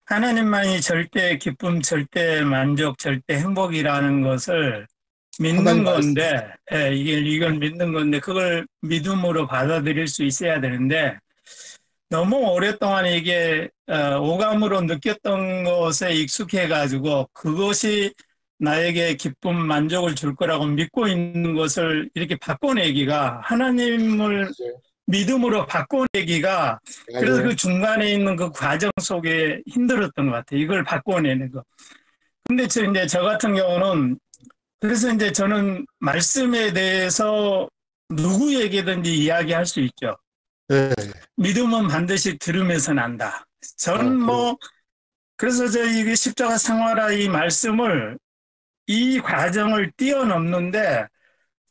S6: 하나님만이 절대 기쁨, 절대 만족, 절대 행복이라는 것을 믿는 건데, 이걸 믿는 건데, 그걸 믿음으로 받아들일 수 있어야 되는데, 너무 오랫동안 이게 오감으로 느꼈던 것에 익숙해가지고 그것이 나에게 기쁨, 만족을 줄 거라고 믿고 있는 것을 이렇게 바꿔내기가, 하나님을 믿음으로 바꿔내기가, 그래서 그 중간에 있는 그 과정 속에 힘들었던 것 같아요. 이걸 바꿔내는 거. 근데 이제 저 같은 경우는, 그래서 이제 저는 말씀에 대해서 누구에게든지 이야기할 수 있죠.
S2: 네.
S6: 믿음은 반드시 들으면서 난다. 저는 그래서 이게 십자가 생활화 이 말씀을, 이 과정을 뛰어넘는데,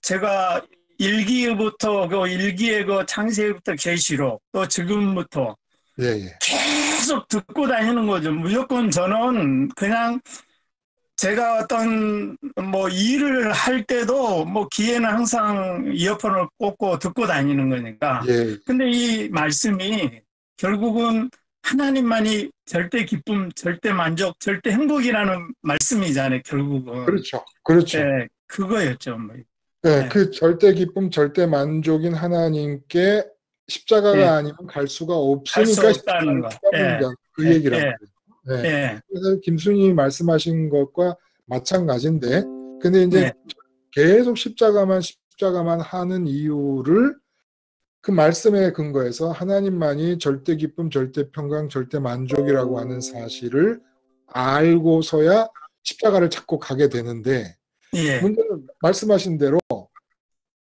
S6: 제가 일기부터, 일기의 창세기부터 계시록, 또 지금부터 계속 듣고 다니는 거죠. 무조건 저는 그냥 제가 어떤 일을 할 때도 귀에는 항상 이어폰을 꽂고 듣고 다니는 거니까. 근데 이 말씀이 결국은 하나님만이 절대 기쁨, 절대 만족, 절대 행복이라는 말씀이잖아요, 결국은.
S2: 그렇죠.
S6: 네, 그거였죠.
S2: 그 절대 기쁨, 절대 만족인 하나님께 십자가가 아니면 갈 수가 없으니까
S6: 갈 수 없다는 거.
S2: 그 얘기라고. 그래서 김순이 말씀하신 것과 마찬가지인데, 근데 이제 계속 십자가만 하는 이유를 그 말씀에 근거해서 하나님만이 절대 기쁨, 절대 평강, 절대 만족이라고 하는 사실을 알고서야 십자가를 찾고 가게 되는데, 문제는 말씀하신 대로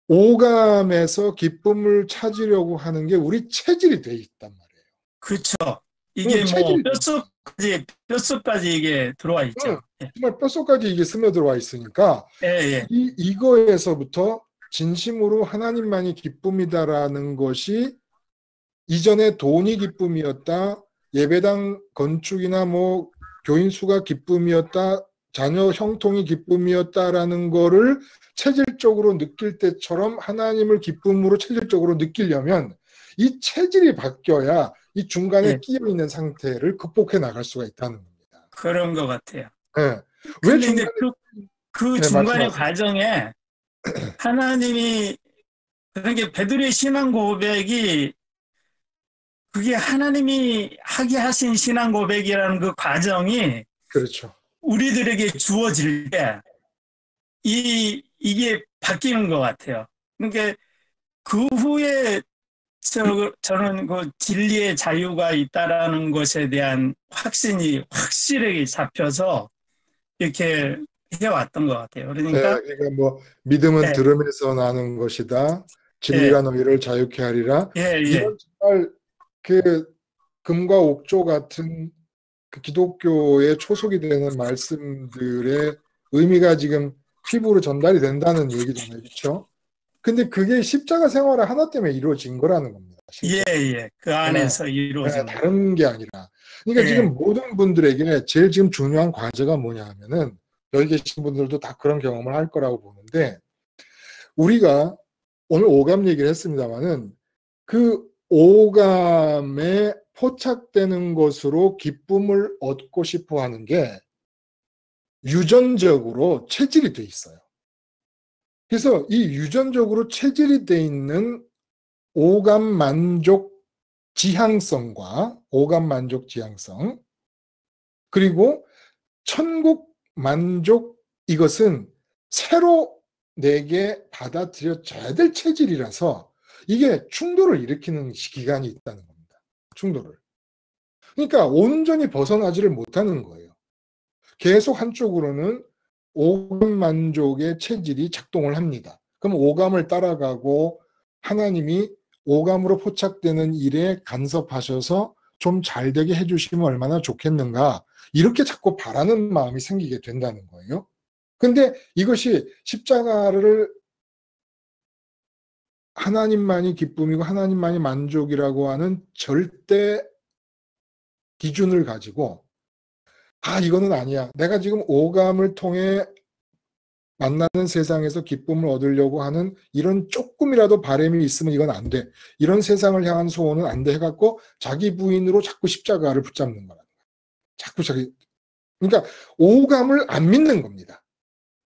S2: 오감에서 기쁨을 찾으려고 하는 게 우리 체질이 돼 있단 말이에요.
S6: 그렇죠. 이게 뼛속까지 이게 들어와 있죠.
S2: 정말 뼛속까지 이게 스며들어와 있으니까 이거에서부터 진심으로 하나님만이 기쁨이다라는 것이 이전에 돈이 기쁨이었다, 예배당 건축이나 교인 수가 기쁨이었다, 자녀 형통이 기쁨이었다라는 거를 체질적으로 느낄 때처럼 하나님을 기쁨으로 체질적으로 느끼려면 이 체질이 바뀌어야 이 중간에 끼어 있는 상태를 극복해 나갈 수가 있다는 겁니다.
S6: 그런 것 같아요.
S2: 왜
S6: 중간에 그 중간의 과정에 하나님이, 그러니까 베드로의 신앙 고백이 그게 하나님이 하게 하신 신앙 고백이라는 그 과정이
S2: 그렇죠.
S6: 우리들에게 주어질 때 이게 바뀌는 것 같아요. 그러니까 그 후에 저는 그 진리의 자유가 있다라는 것에 대한 확신이 확실하게 잡혀서 이렇게 해왔던 것 같아요. 그러니까
S2: 믿음은 들음에서 나는 것이다. 진리가 너희를 자유케 하리라. 이런 정말 그 금과 옥조 같은 그 기독교의 초석이 되는 말씀들의 의미가 지금 피부로 전달이 된다는 얘기잖아요. 그렇죠? 근데 그게 십자가 생활을 하나 때문에 이루어진 거라는 겁니다.
S6: 그 안에서 이루어진
S2: 다른 게 아니라. 그러니까 지금 모든 분들에게 제일 지금 중요한 과제가 뭐냐 하면은, 여기 계신 분들도 다 그런 경험을 할 거라고 보는데, 우리가 오늘 오감 얘기를 했습니다만은 그 오감에 포착되는 것으로 기쁨을 얻고 싶어 하는 게 유전적으로 체질이 돼 있어요. 그래서 이 유전적으로 체질이 돼 있는 오감 만족 지향성과 오감 만족 지향성, 그리고 천국 만족, 이것은 새로 내게 받아들여져야 될 체질이라서 이게 충돌을 일으키는 기간이 있다는 겁니다. 충돌을. 그러니까 온전히 벗어나지를 못하는 거예요. 계속 한쪽으로는 오감 만족의 체질이 작동을 합니다. 그럼 오감을 따라가고 하나님이 오감으로 포착되는 일에 간섭하셔서 좀 잘 되게 해주시면 얼마나 좋겠는가, 이렇게 자꾸 바라는 마음이 생기게 된다는 거예요. 근데 이것이 십자가를 하나님만이 기쁨이고 하나님만이 만족이라고 하는 절대 기준을 가지고 이거는 아니야. 내가 지금 오감을 통해 만나는 세상에서 기쁨을 얻으려고 하는 이런 조금이라도 바람이 있으면 이건 안 돼. 이런 세상을 향한 소원은 안 돼 해갖고 자기 부인으로 자꾸 십자가를 붙잡는 거라. 자꾸 그러니까 오감을 안 믿는 겁니다.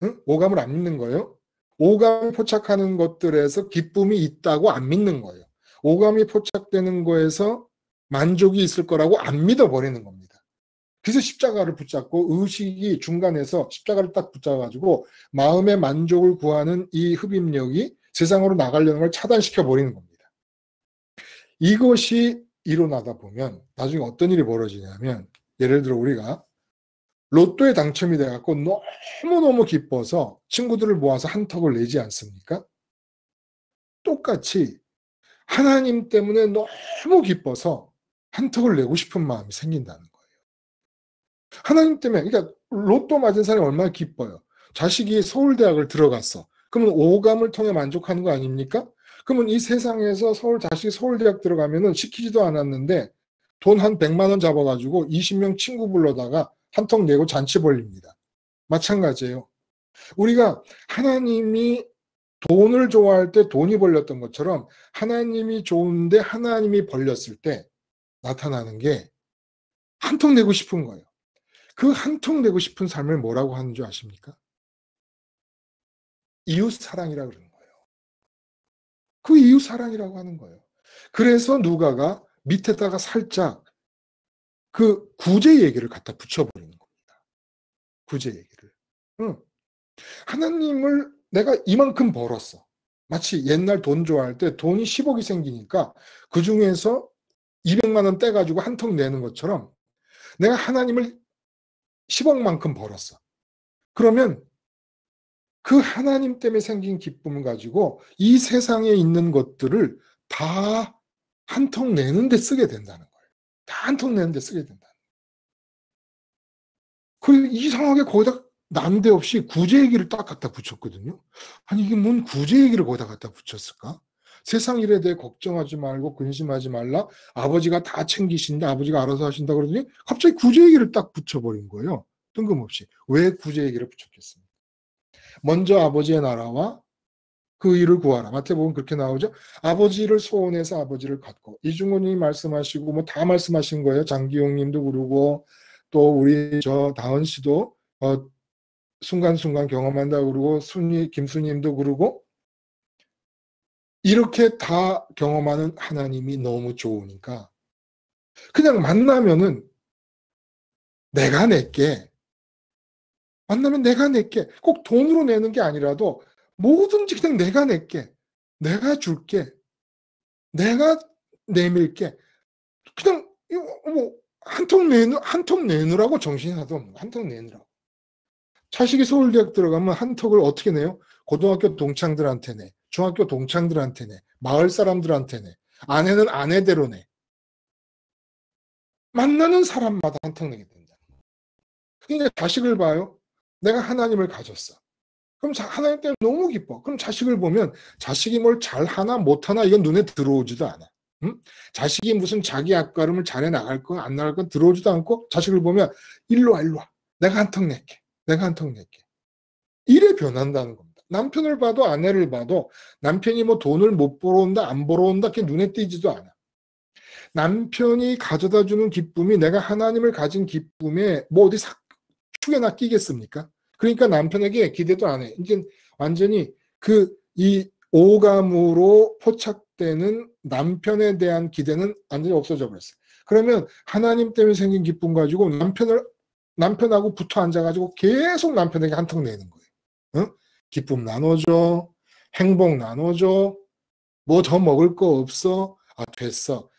S2: 응? 오감을 안 믿는 거예요. 오감이 포착하는 것들에서 기쁨이 있다고 안 믿는 거예요. 오감이 포착되는 거에서 만족이 있을 거라고 안 믿어버리는 겁니다. 그래서 십자가를 붙잡고 의식이 중간에서 십자가를 딱 붙잡아가지고 마음의 만족을 구하는 이 흡입력이 세상으로 나가려는 걸 차단시켜 버리는 겁니다. 이것이 일어나다 보면 나중에 어떤 일이 벌어지냐면 예를 들어 우리가 로또에 당첨이 돼갖고 너무너무 기뻐서 친구들을 모아서 한턱을 내지 않습니까? 똑같이 하나님 때문에 너무 기뻐서 한턱을 내고 싶은 마음이 생긴다는 거예요. 하나님 때문에, 그러니까 로또 맞은 사람이 얼마나 기뻐요. 자식이 서울대학을 들어갔어. 그러면 오감을 통해 만족하는 거 아닙니까? 그러면 이 세상에서 자식이 서울대학 들어가면은 시키지도 않았는데 돈 한 100만 원 잡아가지고 20명 친구 불러다가 한턱 내고 잔치 벌립니다. 마찬가지예요. 우리가 하나님이 돈을 좋아할 때 돈이 벌렸던 것처럼 하나님이 좋은데 하나님이 벌렸을 때 나타나는 게 한턱 내고 싶은 거예요. 그 한턱 내고 싶은 삶을 뭐라고 하는 줄 아십니까? 이웃 사랑이라고 그러는 거예요. 그 이웃 사랑이라고 하는 거예요. 그래서 누가가 밑에다가 살짝 그 구제 얘기를 갖다 붙여버리는 겁니다. 구제 얘기를. 하나님을 내가 이만큼 벌었어. 마치 옛날 돈 좋아할 때 돈이 10억이 생기니까 그 중에서 200만 원 떼가지고 한턱 내는 것처럼 내가 하나님을 10억만큼 벌었어. 그러면 그 하나님 때문에 생긴 기쁨을 가지고 이 세상에 있는 것들을 다 한턱 내는 데 쓰게 된다는 거예요. 다 한턱 내는 데 쓰게 된다. 그리고 이상하게 거기다 난데없이 구제 얘기를 딱 갖다 붙였거든요. 아니 이게 뭔 구제 얘기를 거기다 갖다 붙였을까? 세상 일에 대해 걱정하지 말고 근심하지 말라. 아버지가 다 챙기신다. 아버지가 알아서 하신다 그러더니 갑자기 구제 얘기를 딱 붙여버린 거예요. 뜬금없이. 왜 구제 얘기를 붙였겠습니까? 먼저 아버지의 나라와 그 일을 구하라. 마태복음 그렇게 나오죠. 아버지를 소원해서 아버지를 갖고. 이중훈이 말씀하시고 뭐 다 말씀하신 거예요. 장기용 님도 그러고 또 우리 다은 씨도 순간순간 경험한다 그러고 김순희 님도 그러고 이렇게 다 경험하는 하나님이 너무 좋으니까 그냥 만나면은 내가 낼게. 만나면 내가 낼게. 꼭 돈으로 내는 게 아니라도 뭐든지 그냥 내가 낼게. 내가 줄게. 내가 내밀게. 그냥 뭐 한턱 내느라고 정신이 하나도 없는 거야. 한턱 내느라고. 자식이 서울대학 들어가면 한턱을 어떻게 내요? 고등학교 동창들한테 내. 중학교 동창들한테 내. 마을 사람들한테 내. 아내는 아내대로 내. 만나는 사람마다 한턱 내게 된다. 그러니까 자식을 봐요. 내가 하나님을 가졌어. 그럼 하나님 때문에 너무 기뻐. 그럼 자식을 보면 자식이 뭘 잘하나 못하나 이건 눈에 들어오지도 않아. 응? 자식이 무슨 자기 앞가름을 잘해 나갈 거 안 나갈 건 들어오지도 않고 자식을 보면 일로 와. 내가 한턱 낼게. 내가 한턱 낼게. 이래 변한다는 겁니다. 남편을 봐도 아내를 봐도 남편이 뭐 돈을 못 벌어온다 안 벌어온다 그게 눈에 띄지도 않아. 남편이 가져다 주는 기쁨이 내가 하나님을 가진 기쁨에 뭐 어디 축에나 끼겠습니까? 그러니까 남편에게 기대도 안 해. 이제 완전히 이 오감으로 포착되는 남편에 대한 기대는 완전히 없어져 버렸어요. 그러면 하나님 때문에 생긴 기쁨 가지고 남편하고 붙어 앉아가지고 계속 남편에게 한턱 내는 거예요. 어? 기쁨 나눠줘. 행복 나눠줘. 뭐 더 먹을 거 없어? 됐어.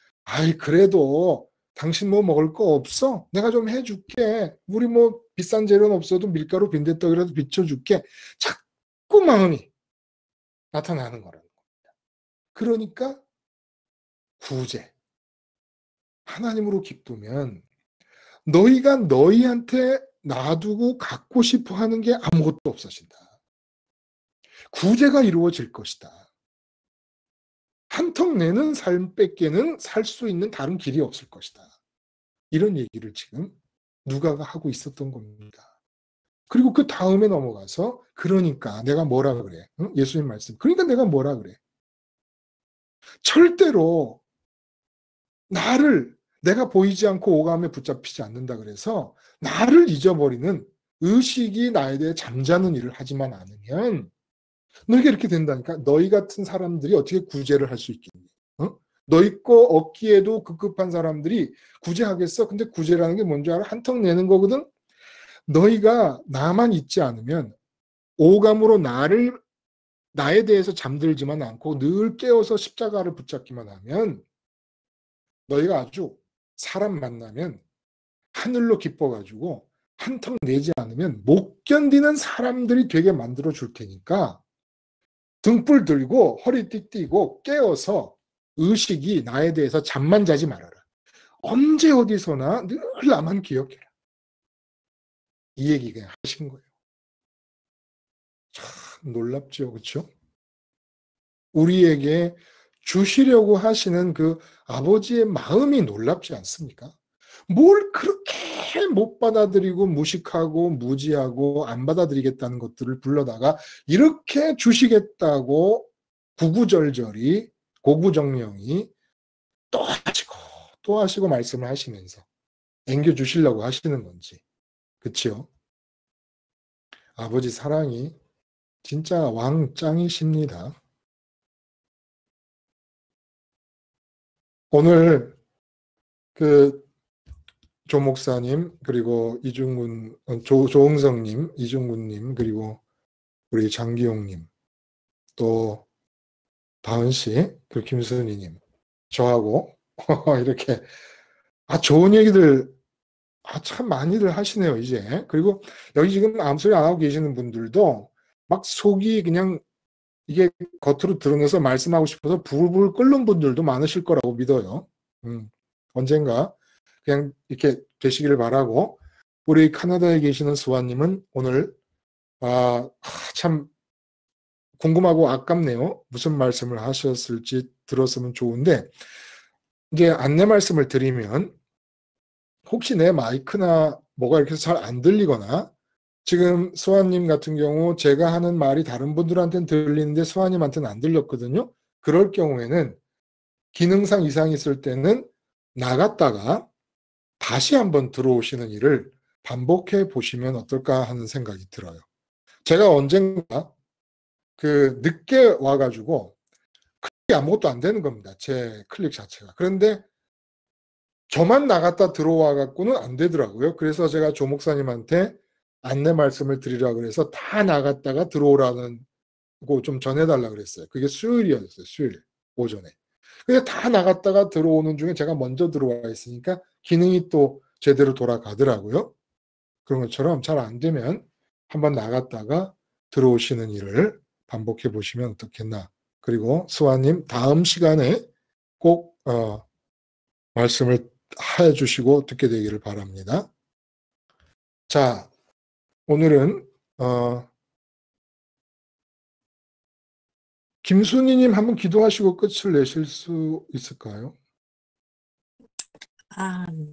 S2: 그래도 당신 뭐 먹을 거 없어? 내가 좀 해줄게. 우리 뭐 비싼 재료는 없어도 밀가루 빈대떡이라도 비춰줄게. 자꾸 마음이 나타나는 거라는 겁니다. 그러니까 구제. 하나님으로 기쁘면 너희가 너희한테 놔두고 갖고 싶어 하는 게 아무것도 없어진다. 구제가 이루어질 것이다. 한턱 내는 삶밖에는 살 수 있는 다른 길이 없을 것이다. 이런 얘기를 지금 누가가 하고 있었던 겁니다. 그리고 그 다음에 넘어가서 그러니까 내가 뭐라 그래? 응? 예수님 말씀. 그러니까 내가 뭐라 그래? 절대로 내가 보이지 않고 오감에 붙잡히지 않는다 그래서 나를 잊어버리는 의식이 나에 대해 잠자는 일을 하지만 않으면 너희가 이렇게 된다니까. 너희 같은 사람들이 어떻게 구제를 할 수 있겠니? 어? 너희 거 얻기에도 급급한 사람들이 구제하겠어? 근데 구제라는 게 뭔지 알아? 한턱 내는 거거든? 너희가 나만 잊지 않으면 오감으로 나에 대해서 잠들지만 않고 늘 깨어서 십자가를 붙잡기만 하면 너희가 아주 사람 만나면 하늘로 기뻐가지고 한턱 내지 않으면 못 견디는 사람들이 되게 만들어 줄 테니까 등불 들고 허리띠 띠고 깨어서 의식이 나에 대해서 잠만 자지 말아라. 언제 어디서나 늘 나만 기억해라. 이 얘기 그냥 하신 거예요. 참 놀랍죠, 그렇죠? 우리에게 주시려고 하시는 그 아버지의 마음이 놀랍지 않습니까? 뭘 그렇게 못 받아들이고 무식하고 무지하고 안 받아들이겠다는 것들을 불러다가 이렇게 주시겠다고 구구절절히 고구정령이 또 하시고 말씀을 하시면서 앵겨주시려고 하시는 건지. 그치요? 아버지 사랑이 진짜 왕짱이십니다. 오늘 그 조 목사님 그리고 조응성님, 이중군님 그리고 우리 장기용님 또 다은씨 그리고 김순희님 저하고 이렇게 좋은 얘기들 참 많이들 하시네요 이제. 그리고 여기 지금 아무 소리 안 하고 계시는 분들도 막 속이 그냥 이게 겉으로 드러내서 말씀하고 싶어서 불불 끓는 분들도 많으실 거라고 믿어요. 언젠가 그냥 이렇게 되시기를 바라고, 우리 캐나다에 계시는 수아님은 오늘 참 궁금하고 아깝네요. 무슨 말씀을 하셨을지 들었으면 좋은데, 이게 안내 말씀을 드리면 혹시 내 마이크나 뭐가 이렇게 잘 안 들리거나, 지금 수아님 같은 경우 제가 하는 말이 다른 분들한테는 들리는데 수아님한테는 안 들렸거든요. 그럴 경우에는 기능상 이상이 있을 때는 나갔다가 다시 한번 들어오시는 일을 반복해 보시면 어떨까 하는 생각이 들어요. 제가 언젠가 늦게 와가지고 클릭이 아무것도 안 되는 겁니다. 제 클릭 자체가. 그런데 저만 나갔다 들어와 갖고는 안 되더라고요. 그래서 제가 조 목사님한테 안내 말씀을 드리라고 그래서 다 나갔다가 들어오라는 거 좀 전해달라 그랬어요. 그게 수요일이었어요. 수요일 오전에. 근데 다 나갔다가 들어오는 중에 제가 먼저 들어와 있으니까 기능이 또 제대로 돌아가더라고요. 그런 것처럼 잘 안 되면 한번 나갔다가 들어오시는 일을 반복해 보시면 어떻겠나. 그리고 수아님 다음 시간에 꼭 말씀을 해주시고 듣게 되기를 바랍니다. 자, 오늘은 김순희님 한번 기도하시고 끝을 내실 수 있을까요?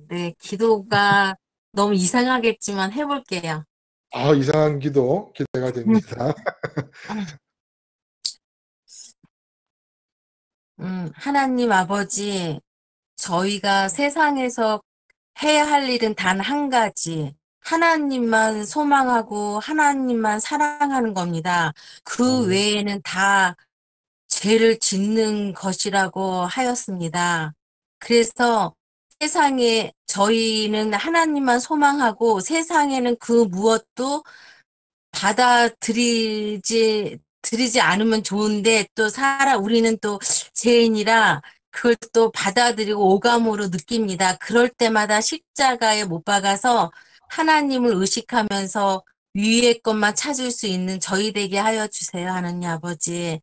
S3: 네. 기도가 너무 이상하겠지만 해볼게요.
S2: 이상한 기도 기대가 됩니다.
S3: 하나님 아버지, 저희가 세상에서 해야 할 일은 단 한 가지, 하나님만 소망하고 하나님만 사랑하는 겁니다. 그 외에는 다 죄를 짓는 것이라고 하였습니다. 그래서 세상에 저희는 하나님만 소망하고 세상에는 그 무엇도 받아들이지 않으면 좋은데, 또 우리는 또 죄인이라 그걸 또 받아들이고 오감으로 느낍니다. 그럴 때마다 십자가에 못 박아서 하나님을 의식하면서 위의 것만 찾을 수 있는 저희 되게 하여 주세요. 하나님 아버지,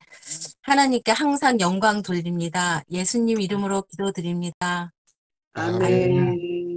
S3: 하나님께 항상 영광 돌립니다. 예수님 이름으로 기도드립니다.
S5: 아멘.